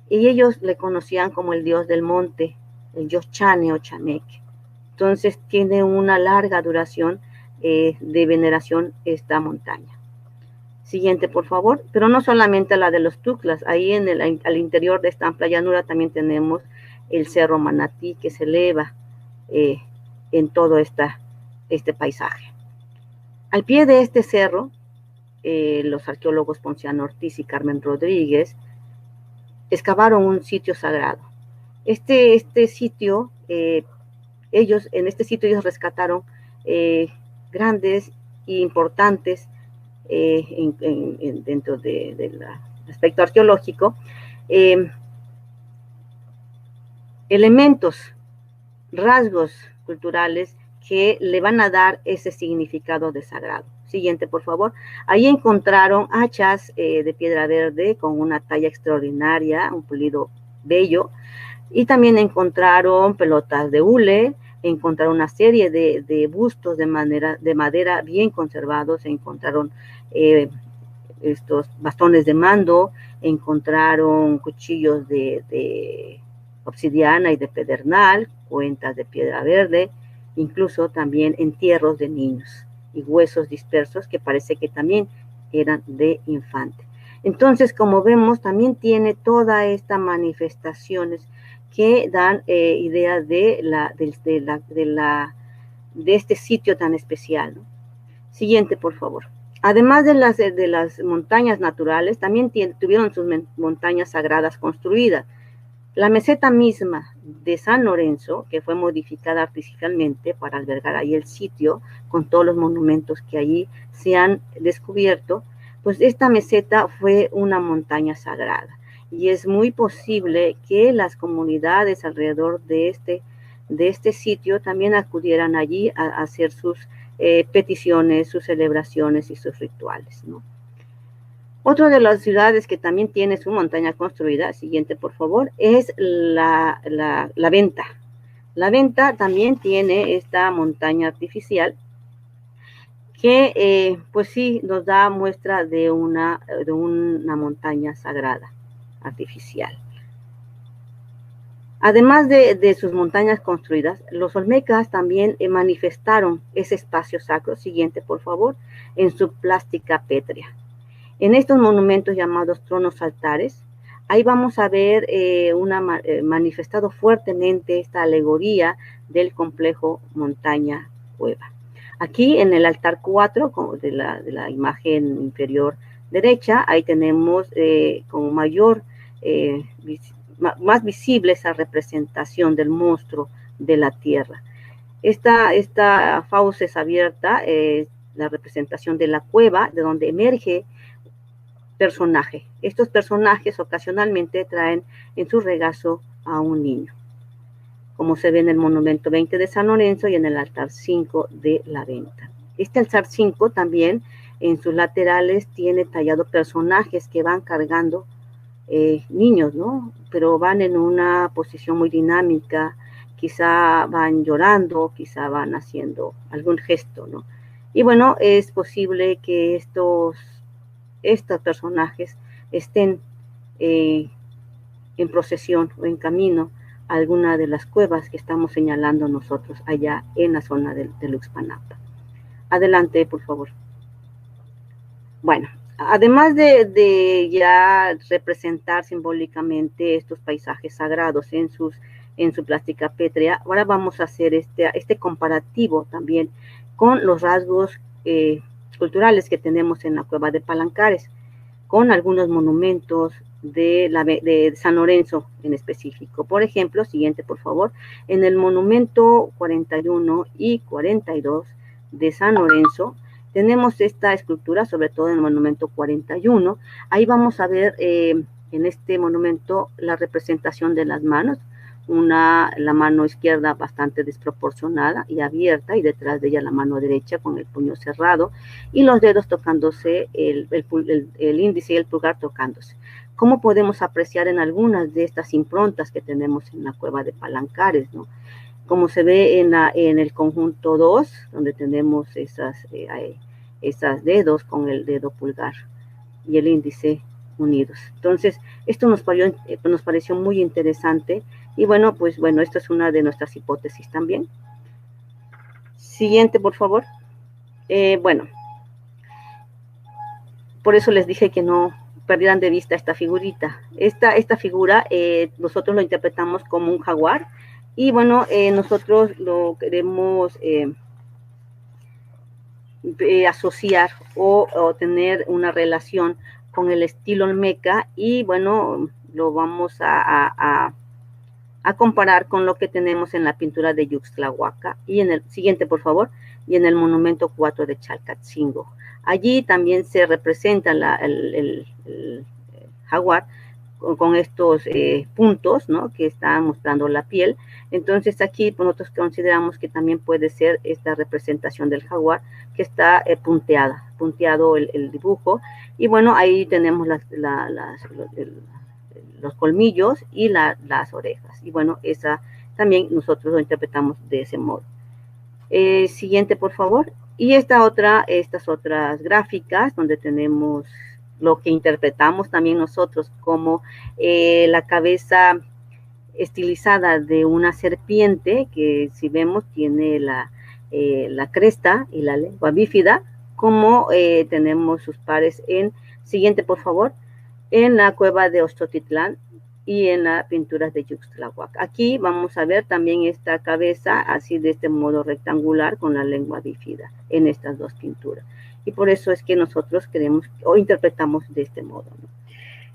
Y ellos le conocían como el dios del monte, el Yochane o Chaneque. Entonces tiene una larga duración de veneración esta montaña. Siguiente, por favor. Pero no solamente la de los Tuxtlas, ahí al interior de esta amplia llanura también tenemos el Cerro Manatí que se eleva en todo este paisaje. Al pie de este cerro, los arqueólogos Ponciano Ortiz y Carmen Rodríguez excavaron un sitio sagrado. Este sitio, ellos rescataron grandes e importantes dentro del aspecto arqueológico, elementos, rasgos culturales que le van a dar ese significado de sagrado. Siguiente, por favor. Ahí encontraron hachas de piedra verde con una talla extraordinaria, un pulido bello, y también encontraron pelotas de hule, encontraron una serie de bustos de madera bien conservados, encontraron estos bastones de mando, encontraron cuchillos de obsidiana y de pedernal, cuentas de piedra verde, incluso también entierros de niños y huesos dispersos que parece que también eran de infante. Entonces, como vemos, también tiene toda esta manifestaciones que dan idea de este sitio tan especial, ¿no? Siguiente, por favor. Además de las montañas naturales, también tuvieron sus montañas sagradas construidas. La meseta misma de San Lorenzo, que fue modificada artificialmente para albergar ahí el sitio, con todos los monumentos que allí se han descubierto, pues esta meseta fue una montaña sagrada. Y es muy posible que las comunidades alrededor de este sitio también acudieran allí a hacer sus peticiones, sus celebraciones y sus rituales, ¿no? Otra de las ciudades que también tiene su montaña construida, siguiente por favor, es la Venta. La Venta también tiene esta montaña artificial que pues sí nos da muestra de una montaña sagrada artificial. Además de sus montañas construidas, los olmecas también manifestaron ese espacio sacro, siguiente por favor, en su plástica pétrea. En estos monumentos llamados tronos altares, ahí vamos a ver manifestado fuertemente esta alegoría del complejo montaña-cueva. Aquí en el altar 4, de la imagen inferior derecha, ahí tenemos con más visible esa representación del monstruo de la tierra. Esta fauces abierta es la representación de la cueva, de donde emerge personaje. Estos personajes ocasionalmente traen en su regazo a un niño, como se ve en el monumento 20 de San Lorenzo y en el altar 5 de la Venta. Este altar 5 también en sus laterales tiene tallado personajes que van cargando niños, ¿no? Pero van en una posición muy dinámica, quizá van llorando, quizá van haciendo algún gesto, ¿no? Y bueno, es posible que estos personajes estén en procesión o en camino a alguna de las cuevas que estamos señalando nosotros allá en la zona de Uxpanapa. Adelante, por favor. Bueno, además de ya representar simbólicamente estos paisajes sagrados en su plástica pétrea, ahora vamos a hacer este comparativo también con los rasgos culturales que tenemos en la cueva de Palancares, con algunos monumentos de San Lorenzo en específico. Por ejemplo, siguiente por favor, en el monumento 41 y 42 de San Lorenzo, tenemos esta escultura, sobre todo en el monumento 41, ahí vamos a ver en este monumento la representación de las manos, la mano izquierda bastante desproporcionada y abierta, y detrás de ella la mano derecha con el puño cerrado, y los dedos tocándose, el índice y el pulgar tocándose. ¿Cómo podemos apreciar en algunas de estas improntas que tenemos en la cueva de Palancares, ¿no? Como se ve en el conjunto 2, donde tenemos esas dedos con el dedo pulgar y el índice unidos. Entonces, esto nos pareció muy interesante, y bueno, pues bueno, esta es una de nuestras hipótesis también. Siguiente, por favor. Bueno, por eso les dije que no perdieran de vista esta figurita. Esta figura nosotros lo interpretamos como un jaguar, y bueno, nosotros lo queremos asociar o tener una relación con el estilo olmeca, y bueno, lo vamos a comparar con lo que tenemos en la pintura de Yuxtlahuaca, y en el siguiente, por favor, y en el monumento 4 de Chalcatzingo. Allí también se representa el jaguar con estos puntos, ¿no?, que están mostrando la piel. Entonces aquí pues, nosotros consideramos que también puede ser esta representación del jaguar, que está punteado el dibujo, y bueno, ahí tenemos los colmillos y las orejas, y bueno, esa también nosotros lo interpretamos de ese modo. Siguiente, por favor. Y estas otras gráficas donde tenemos lo que interpretamos también nosotros como la cabeza estilizada de una serpiente, que si vemos tiene la cresta y la lengua bífida, como tenemos sus pares siguiente, por favor, en la cueva de Oxtotitlán y en las pinturas de Yuxtlahuaca. Aquí vamos a ver también esta cabeza así de este modo rectangular con la lengua bífida en estas dos pinturas. Y por eso es que nosotros queremos o interpretamos de este modo, ¿no?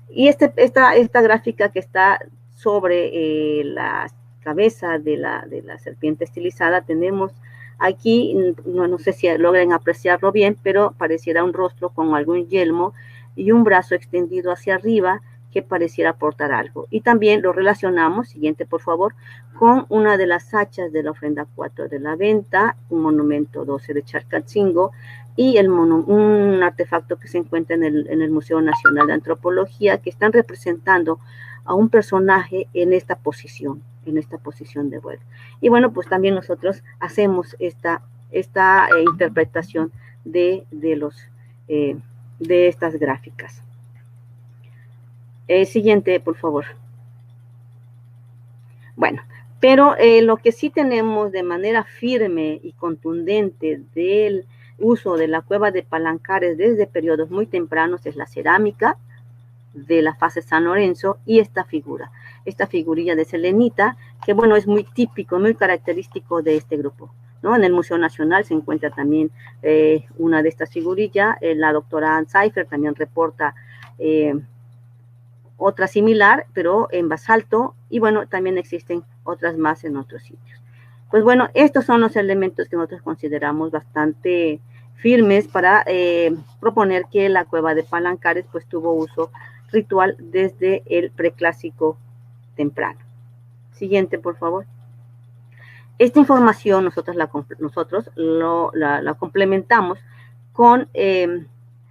Y esta gráfica que está sobre la cabeza de la serpiente estilizada, tenemos aquí, no sé si logren apreciarlo bien, pero pareciera un rostro con algún yelmo y un brazo extendido hacia arriba que pareciera portar algo. Y también lo relacionamos, siguiente por favor, con una de las hachas de la ofrenda 4 de la venta, un monumento 12 de Chalcatzingo, y un artefacto que se encuentra en el Museo Nacional de Antropología, que están representando a un personaje en esta posición de vuelo. Y bueno, pues también nosotros hacemos esta interpretación de estas gráficas. Siguiente, por favor. Bueno, pero lo que sí tenemos de manera firme y contundente del uso de la cueva de Palancares desde periodos muy tempranos es la cerámica de la fase San Lorenzo y esta figurilla de selenita, que bueno, es muy típico, muy característico de este grupo, ¿no? En el Museo Nacional se encuentra también una de estas figurillas. La doctora Ann Seifer también reporta otra similar, pero en basalto, y bueno, también existen otras más en otros sitios. Pues bueno, estos son los elementos que nosotros consideramos bastante firmes para proponer que la cueva de Palancares pues tuvo uso ritual desde el preclásico temprano. Siguiente, por favor. Esta información nosotros la complementamos con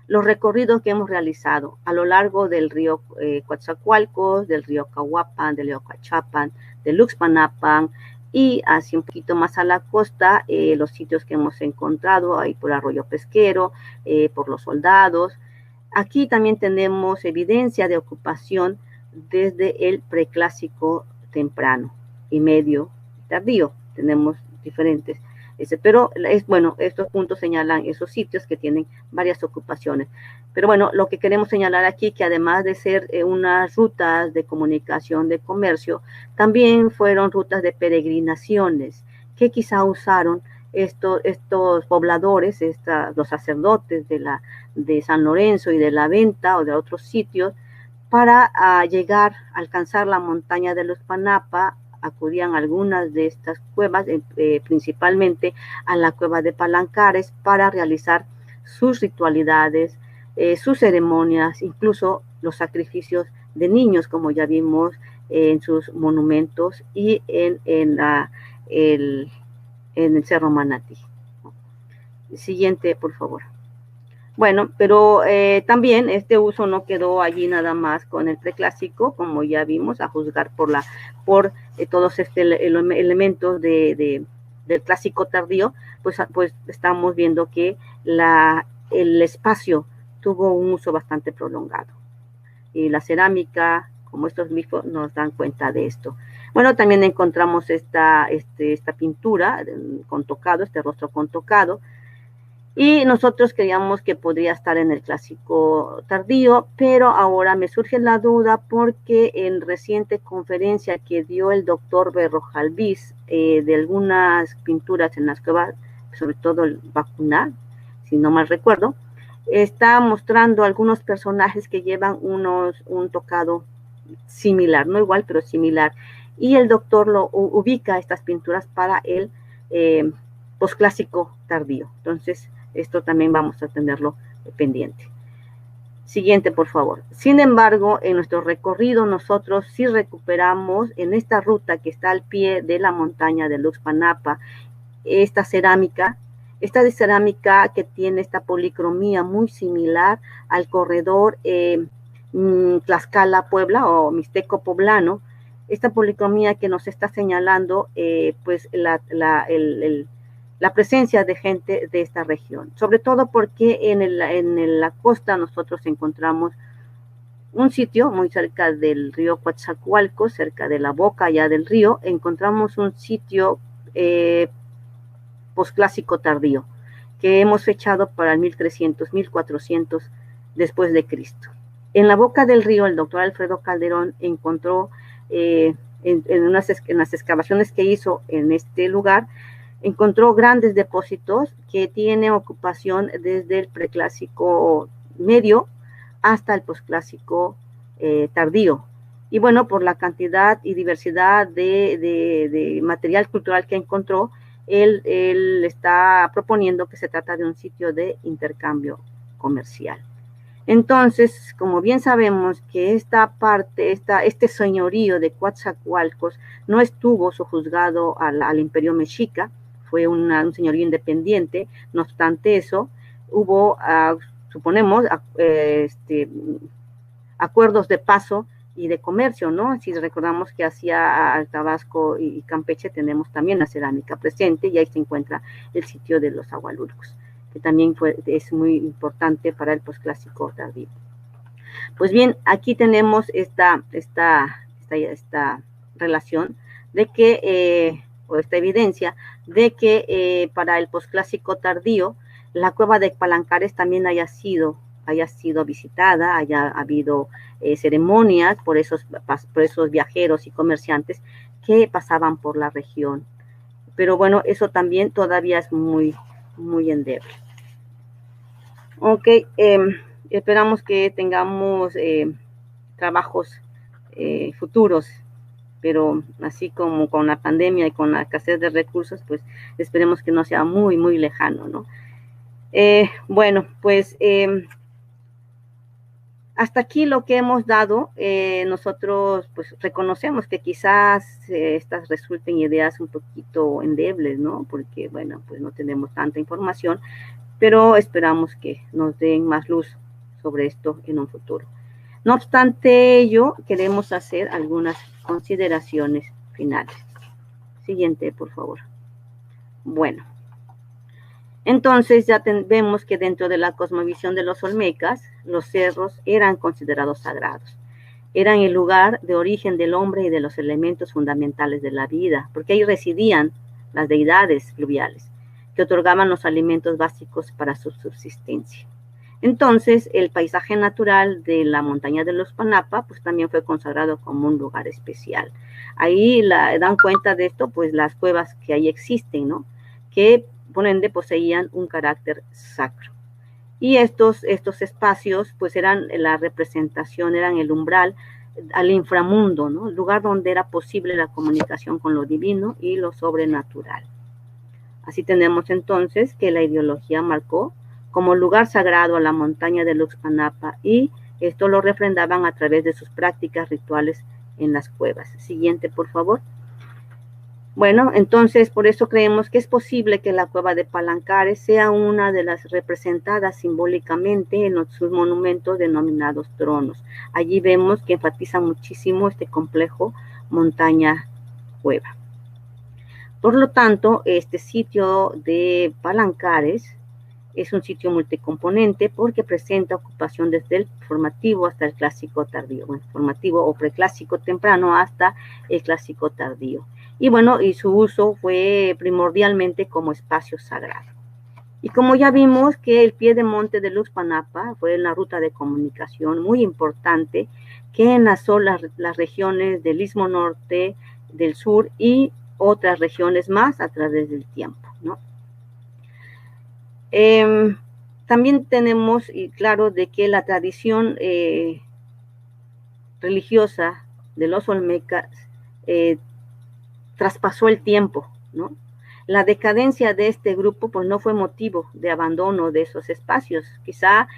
los recorridos que hemos realizado a lo largo del río Coatzacoalcos, del río Cahuapan, del río Cachapan, del Uxpanapan, y así un poquito más a la costa, los sitios que hemos encontrado ahí por Arroyo Pesquero, por Los Soldados. Aquí también tenemos evidencia de ocupación desde el preclásico temprano y medio tardío. Tenemos diferentes, pero bueno, estos puntos señalan esos sitios que tienen varias ocupaciones. Pero bueno, lo que queremos señalar aquí, que además de ser unas rutas de comunicación, de comercio, también fueron rutas de peregrinaciones que quizá usaron estos pobladores, los sacerdotes de San Lorenzo y de la Venta o de otros sitios, para llegar a alcanzar la montaña de los Panapa. Acudían a algunas de estas cuevas, principalmente a la cueva de Palancares, para realizar sus ritualidades, sus ceremonias, incluso los sacrificios de niños, como ya vimos en sus monumentos y en el Cerro Manatí. Siguiente, por favor. Bueno, pero también este uso no quedó allí nada más con el preclásico, como ya vimos, a juzgar por todos elementos del clásico tardío, pues estamos viendo que el espacio tuvo un uso bastante prolongado. Y la cerámica, como estos glifos, nos dan cuenta de esto. Bueno, también encontramos esta pintura con tocado, este rostro con tocado, y nosotros creíamos que podría estar en el clásico tardío, pero ahora me surge la duda porque en reciente conferencia que dio el doctor Berrojalbiz de algunas pinturas en las cuevas, sobre todo el Bacunal, si no mal recuerdo, está mostrando algunos personajes que llevan un tocado similar, no igual, pero similar, y el doctor lo ubica estas pinturas para el posclásico tardío. Entonces, esto también vamos a tenerlo pendiente. Siguiente, por favor. Sin embargo, en nuestro recorrido nosotros sí recuperamos en esta ruta que está al pie de la montaña de Luxpanapa, esta cerámica que tiene esta policromía muy similar al corredor Tlaxcala-Puebla o Mixteco-Poblano, esta policromía que nos está señalando pues la presencia de gente de esta región, sobre todo porque en la costa nosotros encontramos un sitio muy cerca del río Coatzacoalcos, cerca de la boca allá del río, encontramos un sitio posclásico tardío, que hemos fechado para el 1300, 1400 después de Cristo. En la boca del río, el doctor Alfredo Calderón encontró en las excavaciones que hizo en este lugar, encontró grandes depósitos que tienen ocupación desde el preclásico medio hasta el posclásico tardío. Y bueno, por la cantidad y diversidad de material cultural que encontró, él está proponiendo que se trata de un sitio de intercambio comercial. Entonces, como bien sabemos que esta parte, este señorío de Coatzacoalcos no estuvo sojuzgado al imperio mexica, fue un señorío independiente. No obstante eso, hubo, suponemos, acuerdos de paso y de comercio, ¿no? Si recordamos que hacia Tabasco y Campeche tenemos también la cerámica presente, y ahí se encuentra el sitio de los Ahualulcos, que también es muy importante para el posclásico tardío. Pues bien, aquí tenemos esta relación de que, o esta evidencia de que para el posclásico tardío, la cueva de Palancares también haya sido visitada, haya habido ceremonias por esos viajeros y comerciantes que pasaban por la región. Pero bueno, eso también todavía es muy, muy endeble. Ok, esperamos que tengamos trabajos futuros, pero así como con la pandemia y con la escasez de recursos, pues esperemos que no sea muy, muy lejano, ¿no? Bueno, pues hasta aquí lo que hemos dado. Nosotros pues reconocemos que quizás estas resulten ideas un poquito endebles, ¿no? Porque, bueno, pues no tenemos tanta información, pero esperamos que nos den más luz sobre esto en un futuro. No obstante ello, queremos hacer algunas consideraciones finales. Siguiente, por favor. Bueno, entonces ya vemos que dentro de la cosmovisión de los olmecas, los cerros eran considerados sagrados. Eran el lugar de origen del hombre y de los elementos fundamentales de la vida, porque ahí residían las deidades fluviales, que otorgaban los alimentos básicos para su subsistencia. Entonces, el paisaje natural de la montaña de Luxpanapa, pues también fue consagrado como un lugar especial. Ahí dan cuenta de esto, pues las cuevas que ahí existen, ¿no? Que por ende poseían un carácter sacro. Y estos espacios, pues eran la representación, eran el umbral al inframundo, ¿no? El lugar donde era posible la comunicación con lo divino y lo sobrenatural. Así tenemos entonces que la ideología marcó como lugar sagrado a la montaña de Luxpanapa, y esto lo refrendaban a través de sus prácticas rituales en las cuevas. Siguiente, por favor. Bueno, entonces por eso creemos que es posible que la cueva de Palancares sea una de las representadas simbólicamente en sus monumentos denominados tronos. Allí vemos que enfatiza muchísimo este complejo montaña-cueva. Por lo tanto, este sitio de Palancares es un sitio multicomponente porque presenta ocupación desde el formativo hasta el clásico tardío, bueno, formativo o preclásico temprano hasta el clásico tardío. Y bueno, y su uso fue primordialmente como espacio sagrado. Y como ya vimos que el piedemonte de Luxpanapa fue una ruta de comunicación muy importante que enlazó las regiones del Istmo Norte, del Sur y otras regiones más a través del tiempo, ¿no? También tenemos claro de que la tradición religiosa de los olmecas traspasó el tiempo, ¿no? La decadencia de este grupo pues no fue motivo de abandono de esos espacios, quizá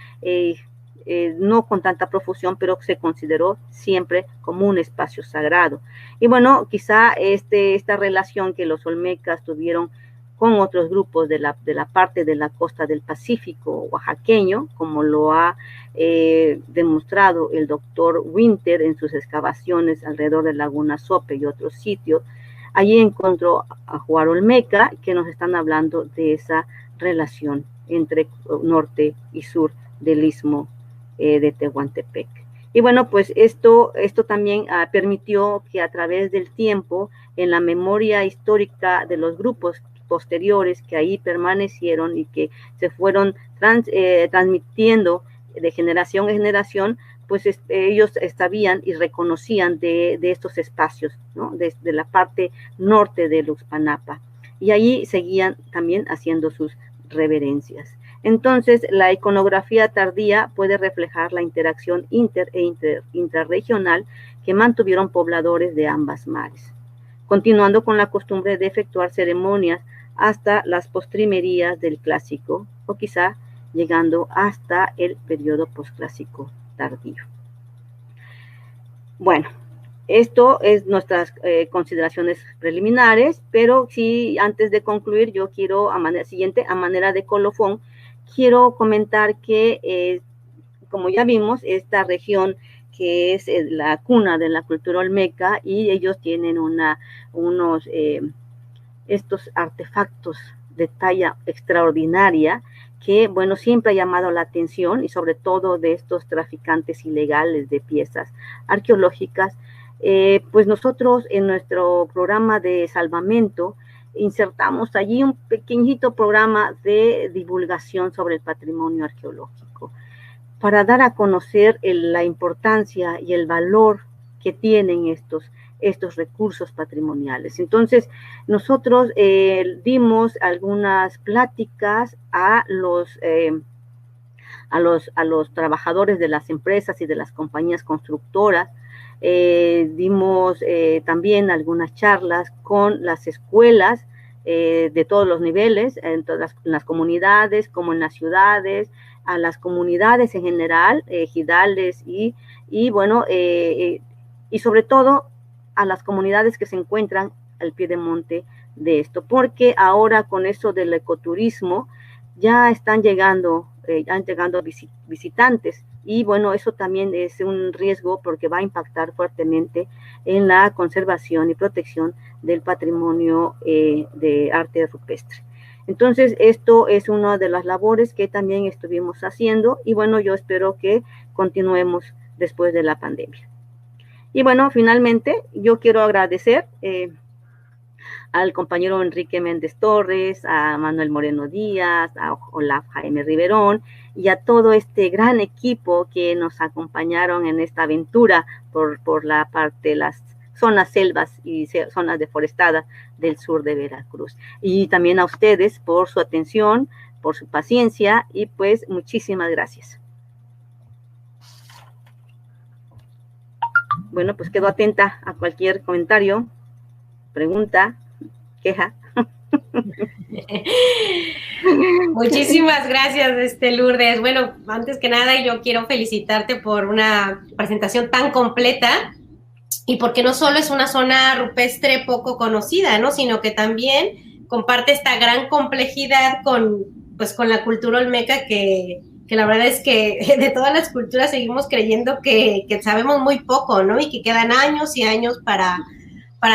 no con tanta profusión, pero se consideró siempre como un espacio sagrado. Y bueno, quizá esta relación que los olmecas tuvieron con otros grupos de la parte de la costa del Pacífico oaxaqueño, como lo ha demostrado el doctor Winter en sus excavaciones alrededor de Laguna Sope y otros sitios. Allí encontró a Juar Olmeca, que nos están hablando de esa relación entre norte y sur del istmo de Tehuantepec. Y bueno, pues esto también permitió que a través del tiempo, en la memoria histórica de los grupos posteriores que ahí permanecieron y que se fueron transmitiendo de generación en generación, pues ellos sabían y reconocían de estos espacios, ¿no? Desde la parte norte de Luxpanapa. Y allí seguían también haciendo sus reverencias. Entonces, la iconografía tardía puede reflejar la interacción intrarregional que mantuvieron pobladores de ambas mares, continuando con la costumbre de efectuar ceremonias hasta las postrimerías del clásico, o quizá llegando hasta el periodo posclásico tardío. Bueno, esto es nuestras consideraciones preliminares, pero sí, antes de concluir, yo quiero, a manera de colofón, quiero comentar que, como ya vimos, esta región que es la cuna de la cultura olmeca, y ellos tienen estos artefactos de talla extraordinaria que, bueno, siempre ha llamado la atención, y sobre todo de estos traficantes ilegales de piezas arqueológicas. Pues nosotros en nuestro programa de salvamento insertamos allí un pequeñito programa de divulgación sobre el patrimonio arqueológico para dar a conocer la importancia y el valor que tienen estos recursos patrimoniales. Entonces, nosotros dimos algunas pláticas a los trabajadores de las empresas y de las compañías constructoras. Dimos también algunas charlas con las escuelas de todos los niveles, en todas las comunidades como en las ciudades, a las comunidades en general, ejidales y bueno, y sobre todo a las comunidades que se encuentran al pie de monte de esto, porque ahora con eso del ecoturismo ya están llegando visitantes, y bueno, eso también es un riesgo porque va a impactar fuertemente en la conservación y protección del patrimonio de arte rupestre. Entonces, esto es una de las labores que también estuvimos haciendo, y bueno, yo espero que continuemos después de la pandemia. Y bueno, finalmente, yo quiero agradecer al compañero Enrique Méndez Torres, a Manuel Moreno Díaz, a Olaf Jaime Riverón, y a todo este gran equipo que nos acompañaron en esta aventura por la parte de las zonas selvas y zonas deforestadas del sur de Veracruz. Y también a ustedes por su atención, por su paciencia, y pues muchísimas gracias. Bueno, pues quedo atenta a cualquier comentario, pregunta, queja. Muchísimas gracias, Lourdes. Bueno, antes que nada, yo quiero felicitarte por una presentación tan completa y porque no solo es una zona rupestre poco conocida, ¿no? Sino que también comparte esta gran complejidad con, pues, con la cultura olmeca que la verdad es que de todas las culturas seguimos creyendo que sabemos muy poco, ¿no? Y que quedan años y años para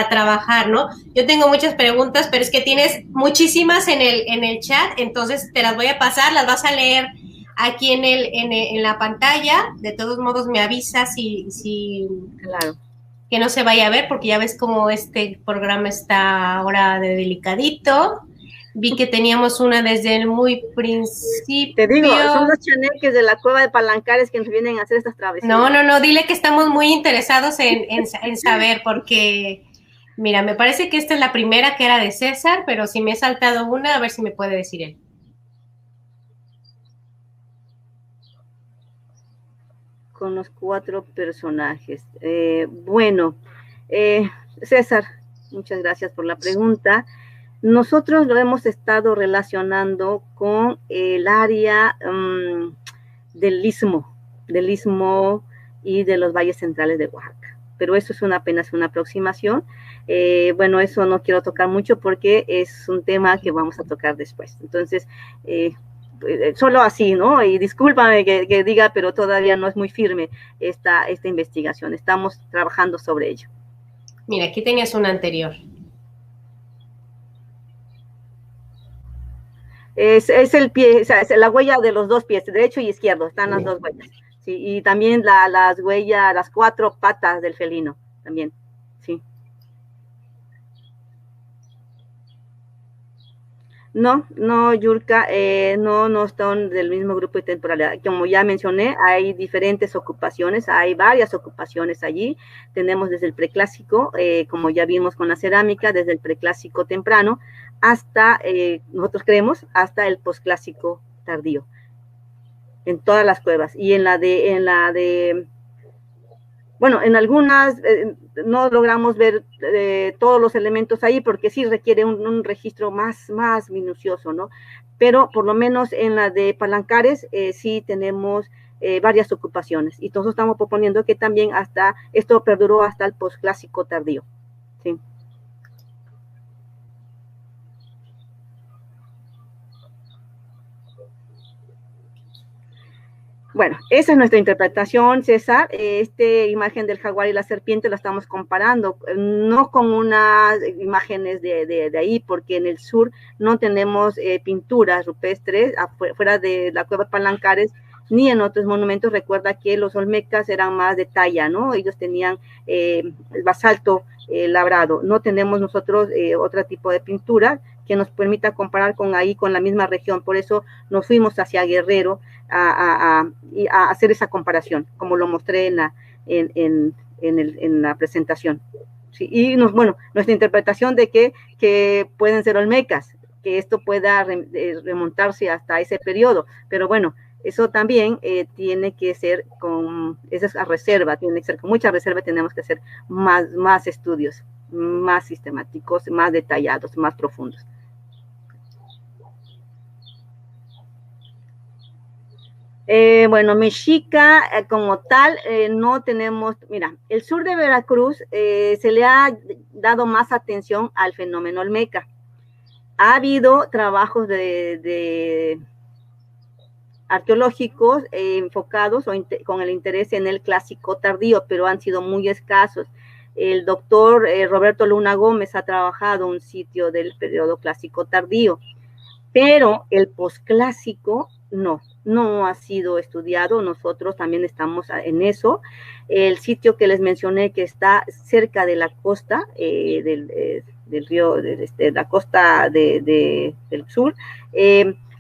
trabajar, ¿no? Yo tengo muchas preguntas, pero es que tienes muchísimas en el chat, entonces te las voy a pasar, las vas a leer aquí en la pantalla. De todos modos, me avisas si Claro. que no se vaya a ver, porque ya ves cómo este programa está ahora de delicadito. Vi que teníamos una desde el muy principio. Te digo, son los chaneques de la cueva de Palancares que nos vienen a hacer estas travesías. No, dile que estamos muy interesados en saber, porque, mira, me parece que esta es la primera que era de César, pero si me he saltado una, a ver si me puede decir él. Con los 4 personajes. Bueno, César, muchas gracias por la pregunta. Nosotros lo hemos estado relacionando con el área del istmo y de los valles centrales de Oaxaca. Pero eso es apenas una aproximación. Bueno, eso no quiero tocar mucho porque es un tema que vamos a tocar después. Entonces, solo así, ¿no? Y discúlpame que diga, pero todavía no es muy firme esta investigación. Estamos trabajando sobre ello. Mira, aquí tenías una anterior. Es el pie, o sea, es la huella de los 2 pies, derecho y izquierdo, están las 2 huellas. Sí, y también las huellas, las 4 patas del felino, también, sí. No, Yurka, no están del mismo grupo de temporalidad. Como ya mencioné, hay diferentes ocupaciones, hay varias ocupaciones allí. Tenemos desde el preclásico, como ya vimos con la cerámica, desde el preclásico temprano hasta, nosotros creemos, hasta el posclásico tardío, en todas las cuevas. Y en la de bueno, en algunas no logramos ver todos los elementos ahí porque sí requiere un registro más minucioso, ¿no? Pero por lo menos en la de Palancares sí tenemos varias ocupaciones y nosotros estamos proponiendo que también esto perduró hasta el posclásico tardío, ¿sí? Bueno, esa es nuestra interpretación, César. Esta imagen del jaguar y la serpiente la estamos comparando, no con unas imágenes de ahí, porque en el sur no tenemos pinturas rupestres, fuera de la cueva de Palancares, ni en otros monumentos. Recuerda que los olmecas eran más de talla, ¿no? Ellos tenían el basalto labrado. No tenemos nosotros otro tipo de pintura que nos permita comparar con la misma región. Por eso nos fuimos hacia Guerrero a hacer esa comparación, como lo mostré en la presentación. Sí, y nuestra interpretación de que pueden ser olmecas, que esto pueda remontarse hasta ese periodo, pero bueno, eso también tiene que ser esa es la reserva, tiene que ser con mucha reserva, tenemos que hacer más estudios, más sistemáticos, más detallados, más profundos. Bueno, mexica como tal, no tenemos, mira, el sur de Veracruz se le ha dado más atención al fenómeno olmeca. Ha habido trabajos de arqueológicos enfocados con el interés en el clásico tardío, pero han sido muy escasos. El doctor Roberto Luna Gómez ha trabajado un sitio del periodo clásico tardío, pero el posclásico no ha sido estudiado. Nosotros también estamos en eso. El sitio que les mencioné que está cerca de la costa del río, de la costa del sur,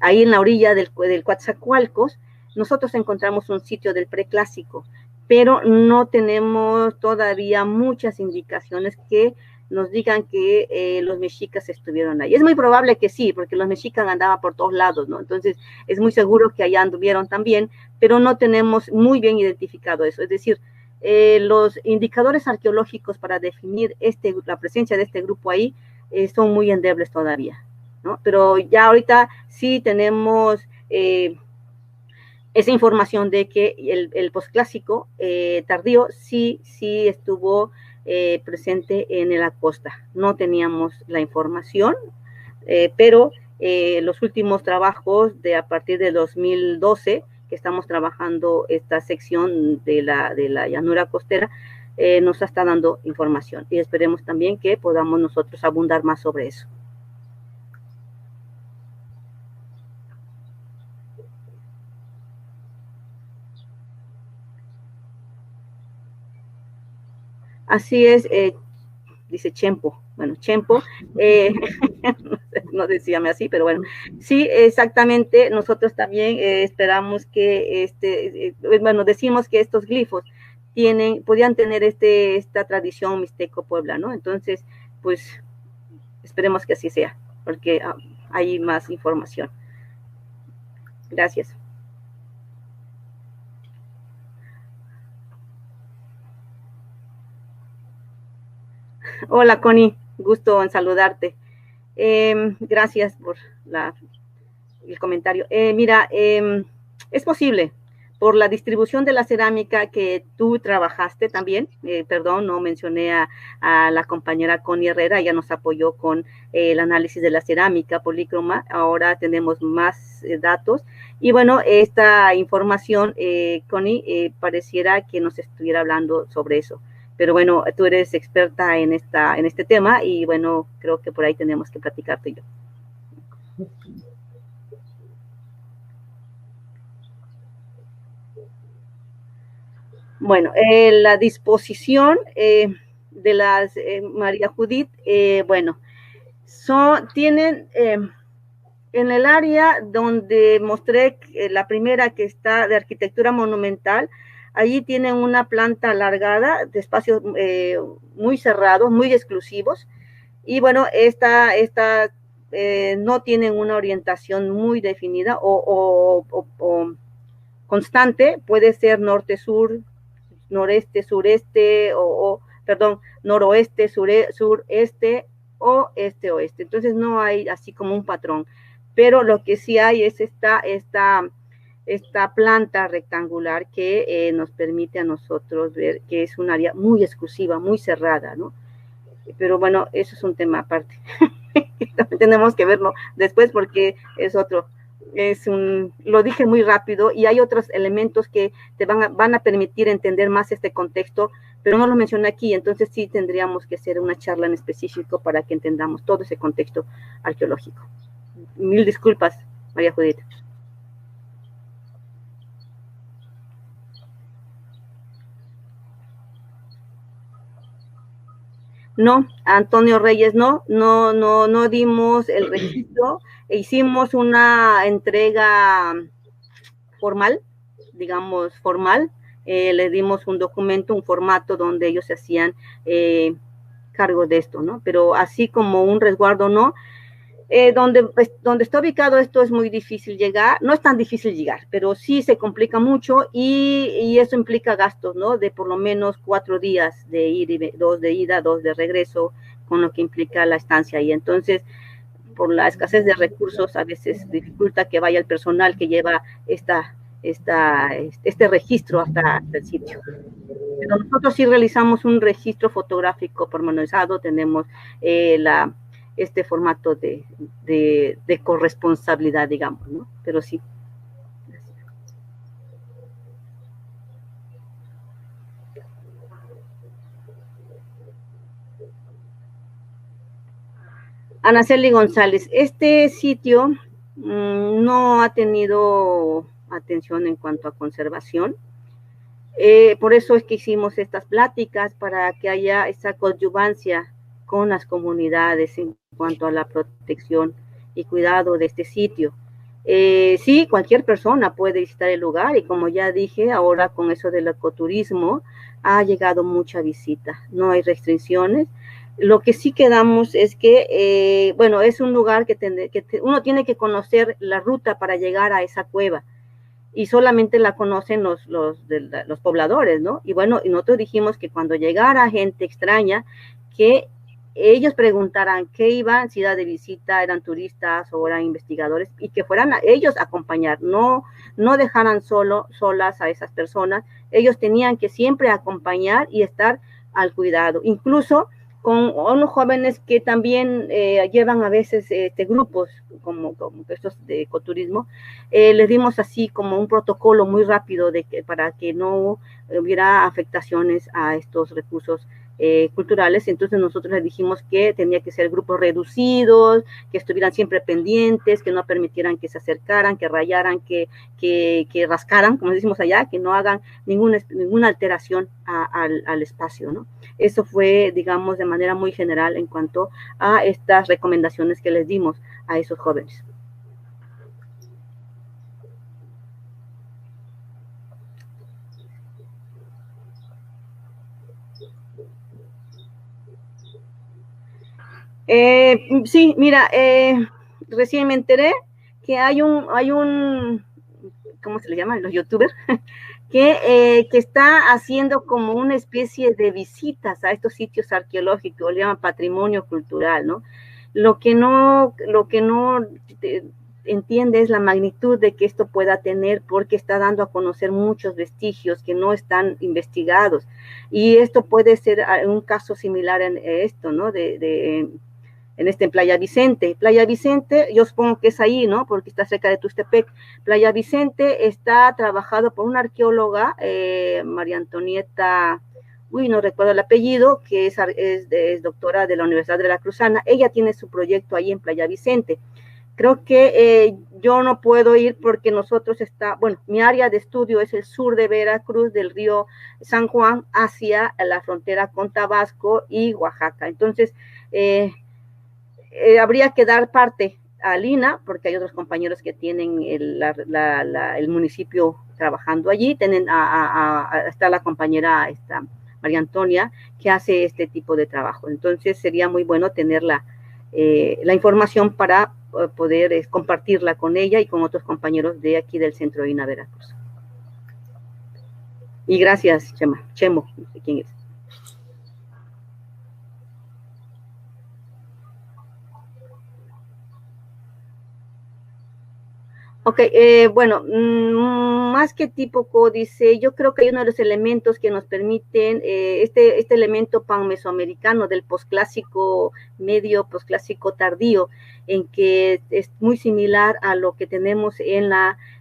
ahí en la orilla del Coatzacoalcos, nosotros encontramos un sitio del preclásico, pero no tenemos todavía muchas indicaciones que nos digan que los mexicas estuvieron ahí. Es muy probable que sí, porque los mexicas andaban por todos lados, ¿no? Entonces, es muy seguro que allá anduvieron también, pero no tenemos muy bien identificado eso. Es decir, los indicadores arqueológicos para definir la presencia de este grupo ahí son muy endebles todavía, ¿no? Pero ya ahorita sí tenemos esa información de que el posclásico tardío sí estuvo presente en la costa. No teníamos la información, pero los últimos trabajos a partir de 2012, que estamos trabajando esta sección de la llanura costera, nos está dando información y esperemos también que podamos nosotros abundar más sobre eso. Así es, dice Chempo. Bueno, Chempo, no decíame así, pero bueno, sí, exactamente, nosotros también esperamos que, bueno, decimos que estos glifos podían tener esta tradición mixteco-puebla, ¿no? Entonces, pues, esperemos que así sea, porque hay más información. Gracias. Hola, Connie, gusto en saludarte. Gracias por el comentario. Mira, es posible, por la distribución de la cerámica que tú trabajaste también, perdón, no mencioné a la compañera Connie Herrera, ella nos apoyó con el análisis de la cerámica polícroma, ahora tenemos más datos, y bueno, esta información, Connie, pareciera que nos estuviera hablando sobre eso. Pero bueno, tú eres experta en este tema y bueno, creo que por ahí tenemos que platicar tú y yo. Bueno, la disposición de las María Judith, bueno, tienen en el área donde mostré la primera que está de arquitectura monumental, allí tienen una planta alargada de espacios muy cerrados, muy exclusivos, y bueno, esta no tienen una orientación muy definida o constante, puede ser norte-sur, noreste, sureste, perdón, noroeste, sureste o este-oeste. Entonces no hay así como un patrón, pero lo que sí hay es esta planta rectangular que nos permite a nosotros ver que es un área muy exclusiva, muy cerrada, ¿no? Pero bueno, eso es un tema aparte. Tenemos que verlo después porque es otro. Lo dije muy rápido y hay otros elementos que te van a permitir entender más este contexto, pero no lo mencioné aquí, entonces sí tendríamos que hacer una charla en específico para que entendamos todo ese contexto arqueológico. Mil disculpas, María Judith. No, Antonio Reyes, no dimos el registro, hicimos una entrega formal, digamos formal, le dimos un documento, un formato donde ellos se hacían cargo de esto, ¿no? Pero así como un resguardo, no. Donde está ubicado esto es muy difícil llegar, no es tan difícil llegar, pero sí se complica mucho y eso implica gastos, ¿no? De por lo menos 4 días de ir, 2 de ida, 2 de regreso, con lo que implica la estancia ahí. Entonces, por la escasez de recursos, a veces dificulta que vaya el personal que lleva este registro hasta el sitio. Pero nosotros sí realizamos un registro fotográfico pormenorizado, tenemos este formato de corresponsabilidad, digamos, ¿no? Pero sí. Anaceli González, este sitio no ha tenido atención en cuanto a conservación. Por eso es que hicimos estas pláticas, para que haya esa coadyuvancia con las comunidades en cuanto a la protección y cuidado de este sitio. Sí, cualquier persona puede visitar el lugar y como ya dije, ahora con eso del ecoturismo ha llegado mucha visita, no hay restricciones. Lo que sí quedamos es que, bueno, es un lugar que uno tiene que conocer la ruta para llegar a esa cueva y solamente la conocen los pobladores, ¿no? Y bueno, y nosotros dijimos que cuando llegara gente extraña, que ellos preguntaran qué iban, si era de visita, eran turistas o eran investigadores, y que fueran ellos a acompañar, no dejaran solas a esas personas. Ellos tenían que siempre acompañar y estar al cuidado, incluso con unos jóvenes que también llevan a veces grupos como estos de ecoturismo. Les dimos así como un protocolo muy rápido para que no hubiera afectaciones a estos recursos culturales. Entonces nosotros les dijimos que tenía que ser grupos reducidos, que estuvieran siempre pendientes, que no permitieran que se acercaran, que rayaran, que rascaran, como decimos allá, que no hagan ninguna alteración al espacio, ¿no? Eso fue, digamos, de manera muy general en cuanto a estas recomendaciones que les dimos a esos jóvenes. Sí, mira, recién me enteré que hay un ¿cómo se le llama? Los youtubers, que está haciendo como una especie de visitas a estos sitios arqueológicos, le llaman patrimonio cultural, ¿no? Lo que no entiende es la magnitud de que esto pueda tener, porque está dando a conocer muchos vestigios que no están investigados, y esto puede ser un caso similar en esto, ¿no? En Playa Vicente. Playa Vicente, yo supongo que es ahí, ¿no? Porque está cerca de Tustepec. Playa Vicente está trabajado por una arqueóloga, María Antonieta, no recuerdo el apellido, que es doctora de la Universidad de Veracruzana. Ella tiene su proyecto ahí en Playa Vicente. Creo que yo no puedo ir porque mi área de estudio es el sur de Veracruz, del río San Juan, hacia la frontera con Tabasco y Oaxaca. Entonces, habría que dar parte a Lina, porque hay otros compañeros que tienen el municipio trabajando allí. Está la compañera María Antonia, que hace este tipo de trabajo. Entonces sería muy bueno tener la información para poder compartirla con ella y con otros compañeros de aquí del centro de INA Veracruz. Y gracias, Chemo, no sé quién es. Ok, bueno, más que tipo códice, yo creo que hay uno de los elementos que nos permiten, este elemento pan-mesoamericano del posclásico medio, posclásico tardío, en que es muy similar a lo que tenemos en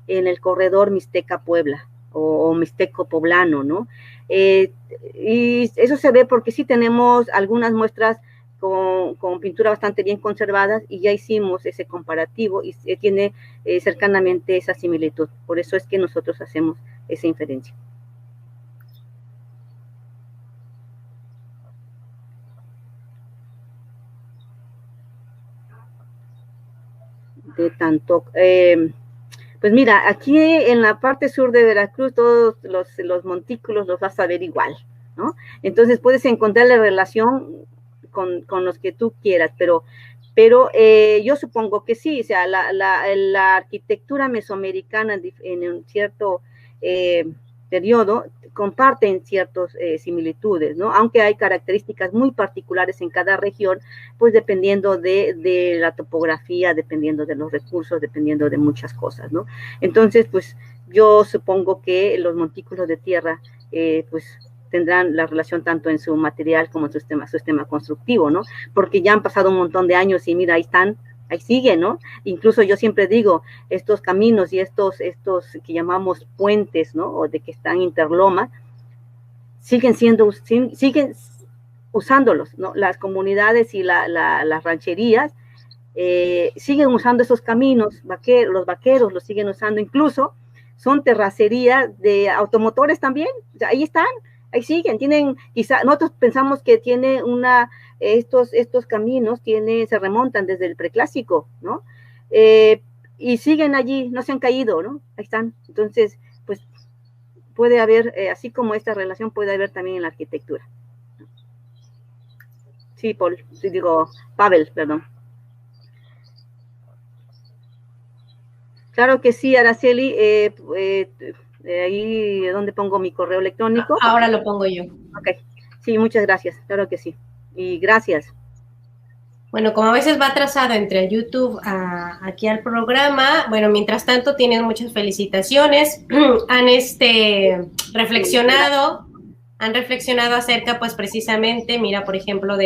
el corredor Mixteca-Puebla o Mixteco-Poblano, ¿no? Y eso se ve porque sí tenemos algunas muestras con pintura bastante bien conservadas, y ya hicimos ese comparativo y tiene cercanamente esa similitud. Por eso es que nosotros hacemos esa inferencia. De tanto, pues mira, aquí en la parte sur de Veracruz todos los montículos los vas a ver igual, ¿no? Entonces puedes encontrar la relación con los que tú quieras, pero yo supongo que sí. O sea, la arquitectura mesoamericana en un cierto periodo comparten ciertas similitudes, ¿no? Aunque hay características muy particulares en cada región, pues dependiendo de la topografía, dependiendo de los recursos, dependiendo de muchas cosas, ¿no? Entonces, pues yo supongo que los montículos de tierra, pues tendrán la relación tanto en su material como en su sistema constructivo, ¿no? Porque ya han pasado un montón de años y mira, ahí siguen, ¿no? Incluso yo siempre digo, estos caminos y estos que llamamos puentes, ¿no? O de que están interlomas, siguen usándolos, ¿no? Las comunidades y las rancherías siguen usando esos caminos, los vaqueros los siguen usando, incluso son terracerías de automotores también, o sea, ahí están. Ahí siguen, quizá nosotros pensamos que tiene estos caminos se remontan desde el preclásico, ¿no? Y siguen allí, no se han caído, ¿no? Ahí están. Entonces, pues puede haber, así como esta relación, puede haber también en la arquitectura. Sí, Pavel, perdón. Claro que sí, Araceli, ahí donde pongo mi correo electrónico. Ahora lo pongo yo. Ok, sí, muchas gracias, claro que sí. Y gracias. Bueno, como a veces va atrasado entre YouTube aquí al programa, bueno, mientras tanto tienen muchas felicitaciones, han reflexionado, acerca, pues precisamente, mira, por ejemplo,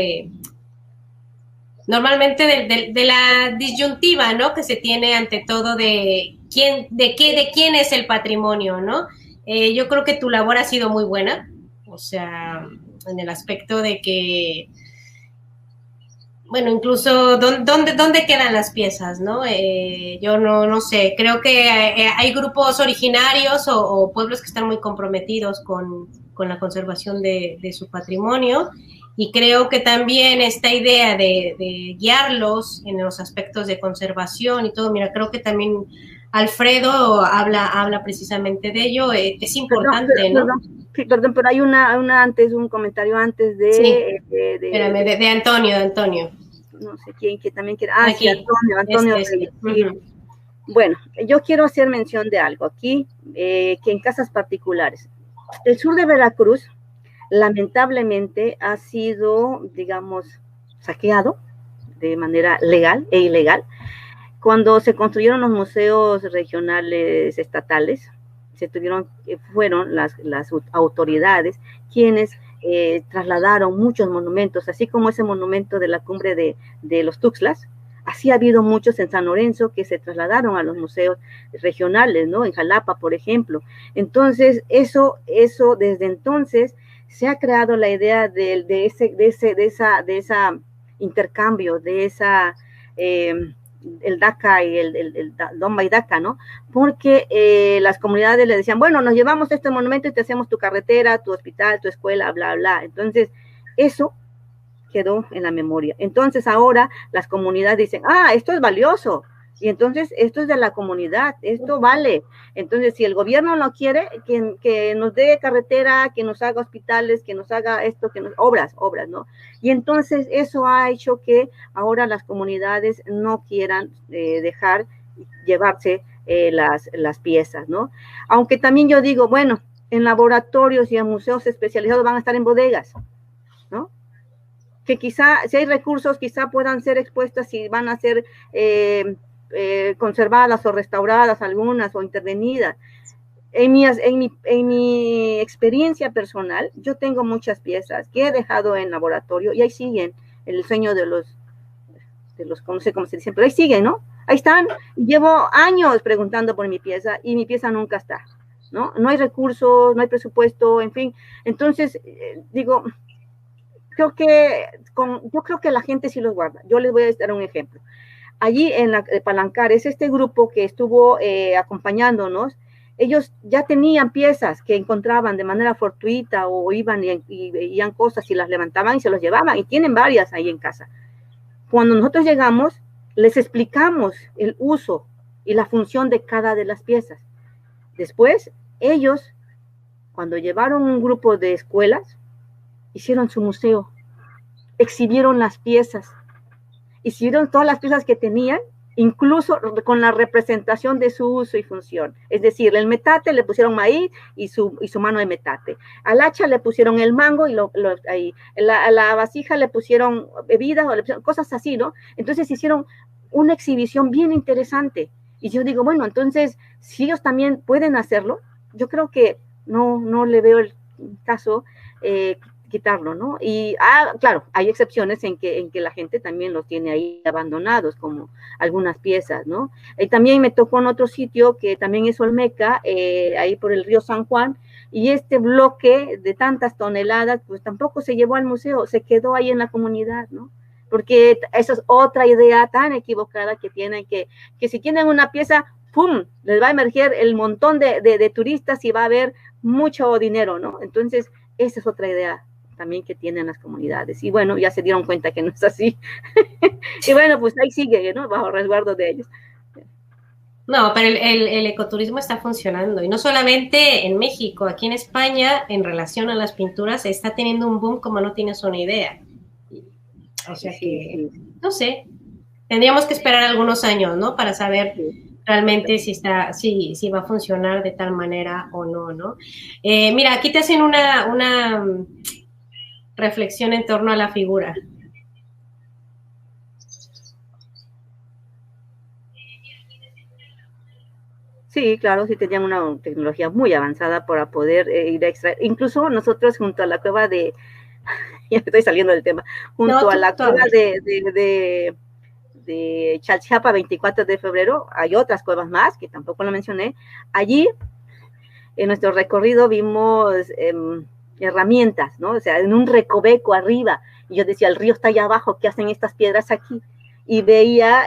normalmente de la disyuntiva, ¿no? Que se tiene ante todo de quién es el patrimonio, ¿no? Yo creo que tu labor ha sido muy buena, o sea, en el aspecto de que bueno, incluso dónde quedan las piezas, ¿no? Yo no sé, creo que hay grupos originarios o pueblos que están muy comprometidos con la conservación de su patrimonio y creo que también esta idea de guiarlos en los aspectos de conservación y todo, mira, creo que también Alfredo habla precisamente de ello, es importante, ¿no? Perdón, pero hay un comentario antes de... Sí, espérame, de Antonio. No sé quién, que también quiere... Aquí, sí, Antonio Reyes. Sí. Bueno, yo quiero hacer mención de algo aquí, que en casas particulares. El sur de Veracruz, lamentablemente, ha sido, digamos, saqueado de manera legal e ilegal. Cuando se construyeron los museos regionales estatales, fueron las autoridades quienes trasladaron muchos monumentos, así como ese monumento de la cumbre de los Tuxtlas. Así ha habido muchos en San Lorenzo que se trasladaron a los museos regionales, ¿no? En Jalapa, por ejemplo. Entonces, eso desde entonces se ha creado la idea de ese intercambio, de esa el DACA y el Domba y DACA, ¿no? Porque las comunidades le decían, bueno, nos llevamos este monumento y te hacemos tu carretera, tu hospital, tu escuela, bla, bla. Entonces, eso quedó en la memoria. Entonces, ahora las comunidades dicen, esto es valioso, y entonces esto es de la comunidad, esto vale. Entonces, si el gobierno no quiere, que nos dé carretera, que nos haga hospitales, que nos haga esto, obras, ¿no? Y entonces eso ha hecho que ahora las comunidades no quieran dejar llevarse las piezas, ¿no? Aunque también yo digo, bueno, en laboratorios y en museos especializados van a estar en bodegas, ¿no? Que quizá, si hay recursos, quizá puedan ser expuestas y van a ser conservadas o restauradas algunas o intervenidas. En mi experiencia personal, yo tengo muchas piezas que he dejado en laboratorio y ahí siguen, el sueño de los no sé cómo se dice, pero ahí siguen, ¿no? Ahí están, llevo años preguntando por mi pieza y mi pieza nunca está, ¿no? No hay recursos, no hay presupuesto, en fin. Entonces, digo, yo creo que la gente sí los guarda. Yo les voy a dar un ejemplo. Allí en Palancares, este grupo que estuvo acompañándonos, ellos ya tenían piezas que encontraban de manera fortuita o iban y veían cosas y las levantaban y se los llevaban y tienen varias ahí en casa. Cuando nosotros llegamos, les explicamos el uso y la función de cada de las piezas. Después, ellos, cuando llevaron un grupo de escuelas, hicieron su museo, exhibieron las piezas, hicieron todas las piezas que tenían, incluso con la representación de su uso y función. Es decir, el metate le pusieron maíz y su mano de metate. Al hacha le pusieron el mango y a la vasija le pusieron bebidas o le pusieron cosas así, ¿no? Entonces hicieron una exhibición bien interesante. Y yo digo, bueno, entonces, si ellos también pueden hacerlo, yo creo que no le veo el caso quitarlo, ¿no? Y, claro, hay excepciones en que la gente también los tiene ahí abandonados, como algunas piezas, ¿no? También me tocó en otro sitio, que también es Olmeca, ahí por el río San Juan, y este bloque de tantas toneladas, pues tampoco se llevó al museo, se quedó ahí en la comunidad, ¿no? Porque esa es otra idea tan equivocada que tienen, que si tienen una pieza, ¡pum!, les va a emerger el montón de turistas y va a haber mucho dinero, ¿no? Entonces, esa es otra idea también que tienen las comunidades. Y bueno, ya se dieron cuenta que no es así. Y bueno, pues ahí sigue, ¿no? Bajo resguardo de ellos. No, pero el ecoturismo está funcionando. Y no solamente en México, aquí en España, en relación a las pinturas, está teniendo un boom como no tienes una idea. O sea que, no sé, tendríamos que esperar algunos años, ¿no? Para saber realmente si va a funcionar de tal manera o no, ¿no? Mira, aquí te hacen una reflexión en torno a la figura. Sí, claro, sí tenían una tecnología muy avanzada para poder ir a extraer. Incluso nosotros junto a la cueva de, ya estoy saliendo del tema, junto No, a la tú a cueva ver. de Chalchiapa 24 de febrero, hay otras cuevas más que tampoco lo mencioné. Allí, en nuestro recorrido, vimos herramientas, ¿no? O sea, en un recoveco arriba. Y yo decía, el río está allá abajo, ¿qué hacen estas piedras aquí? Y veía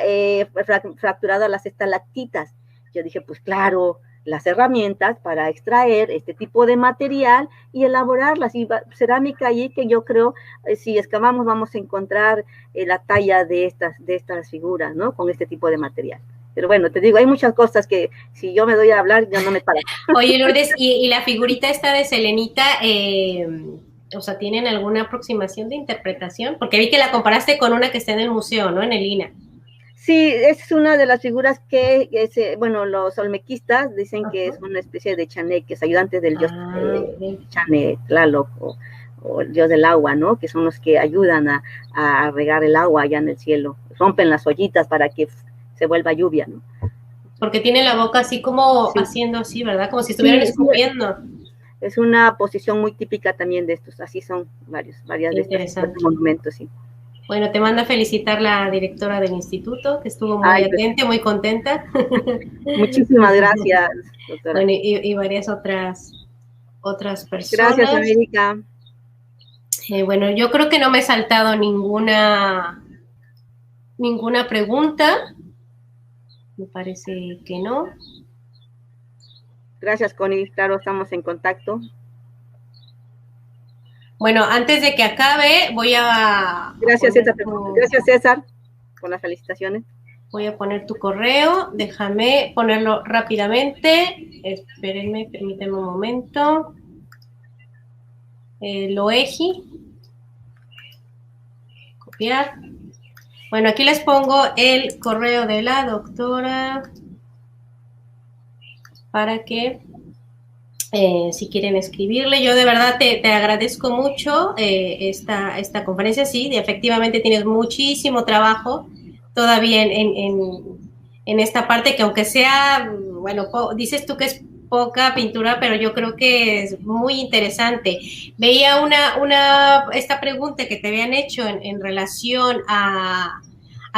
fracturadas las estalactitas. Yo dije, pues claro, las herramientas para extraer este tipo de material y elaborarlas. Y cerámica allí que yo creo, si excavamos vamos a encontrar la talla de estas figuras, ¿no? Con este tipo de material. Pero bueno, te digo, hay muchas cosas que si yo me doy a hablar, ya no me paro. Oye, Lourdes, y la figurita esta de Selenita, o sea, ¿tienen alguna aproximación de interpretación? Porque vi que la comparaste con una que está en el museo, ¿no? En el INA. Sí, es una de las figuras que, bueno, los olmequistas dicen que es una especie de chaneques, ayudantes del dios Chane, Tlaloc, o el dios del agua, ¿no? Que son los que ayudan a regar el agua allá en el cielo, rompen las ollitas para que se vuelva lluvia, ¿no? Porque tiene la boca así como Sí. haciendo así, ¿verdad? Como si estuvieran escupiendo. Es una posición muy típica también de estos, así son varias de estos monumentos, sí. Bueno, te manda a felicitar la directora del instituto, que estuvo muy atenta, muy contenta. Muchísimas gracias, doctora. Bueno, y varias otras personas. Gracias, América. Bueno, yo creo que no me he saltado ninguna pregunta. Me parece que no. Gracias, Connie. Claro, estamos en contacto. Bueno, antes de que acabe, voy a... Gracias, César. Gracias, César, por las felicitaciones. Voy a poner tu correo. Déjame ponerlo rápidamente. Espérenme, permítanme un momento. Loeji. Copiar. Bueno, aquí les pongo el correo de la doctora para que si quieren escribirle. Yo de verdad te agradezco mucho esta conferencia. Sí, efectivamente tienes muchísimo trabajo todavía en esta parte, que aunque sea, bueno, dices tú que es poca pintura, pero yo creo que es muy interesante. Veía esta pregunta que te habían hecho en relación a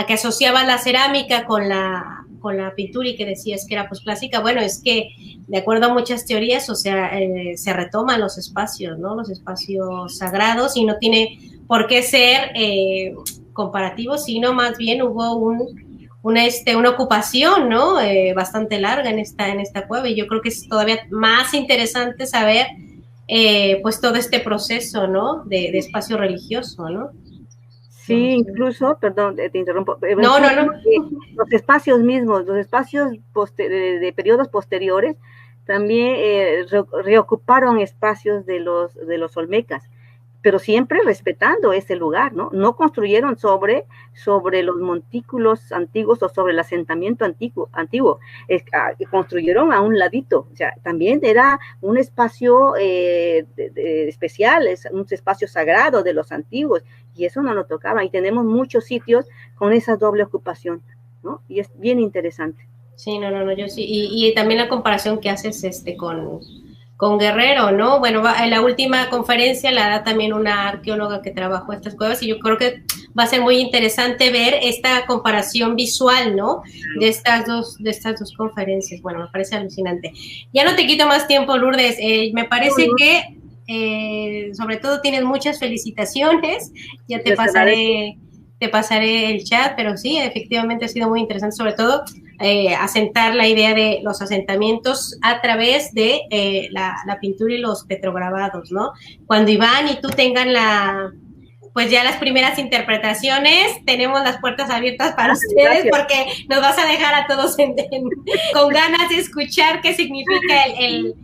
que asociabas la cerámica con la pintura y que decías que era posclásica. Bueno, es que de acuerdo a muchas teorías, o sea, se retoman los espacios, ¿no? Los espacios sagrados, y no tiene por qué ser comparativo, sino más bien hubo una ocupación, ¿no? Bastante larga en esta cueva, y yo creo que es todavía más interesante saber pues todo este proceso, ¿no? De espacio religioso, ¿no? Sí, incluso, perdón, te interrumpo. No. Los espacios mismos, los espacios de periodos posteriores, también reocuparon espacios de los olmecas, pero siempre respetando ese lugar, ¿no? No construyeron sobre los montículos antiguos o sobre el asentamiento antiguo. Construyeron a un ladito, o sea, también era un espacio especial, es un espacio sagrado de los antiguos, y eso no lo tocaba, y tenemos muchos sitios con esa doble ocupación, ¿no? Y es bien interesante. Sí, no, yo sí, y también la comparación que haces con Guerrero, ¿no? Bueno, en la última conferencia la da también una arqueóloga que trabajó estas cuevas, y yo creo que va a ser muy interesante ver esta comparación visual, ¿no? De estas dos conferencias. Bueno, me parece alucinante. Ya no te quito más tiempo, Lourdes. Me parece que sobre todo tienes muchas felicitaciones. Ya te pasaré el chat, pero sí, efectivamente ha sido muy interesante, sobre todo asentar la idea de los asentamientos a través de la pintura y los petrograbados, ¿no? Cuando Iván y tú tengan pues ya las primeras interpretaciones, tenemos las puertas abiertas para ustedes, porque nos vas a dejar a todos con ganas de escuchar qué significa el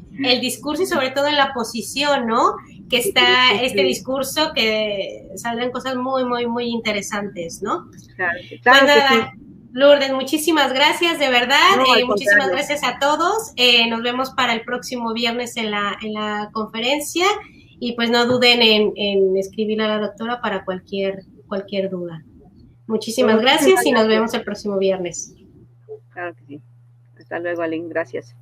discurso, y sobre todo en la posición, ¿no? Que está este discurso, que saldrán cosas muy, muy, muy interesantes, ¿no? Claro, pues nada, sí. Lourdes, muchísimas gracias, de verdad. Muchísimas gracias a todos. Nos vemos para el próximo viernes en la conferencia, y pues no duden en escribirle a la doctora para cualquier duda. Muchísimas gracias y nos vemos el próximo viernes. Claro que sí. Hasta luego, Aline. Gracias.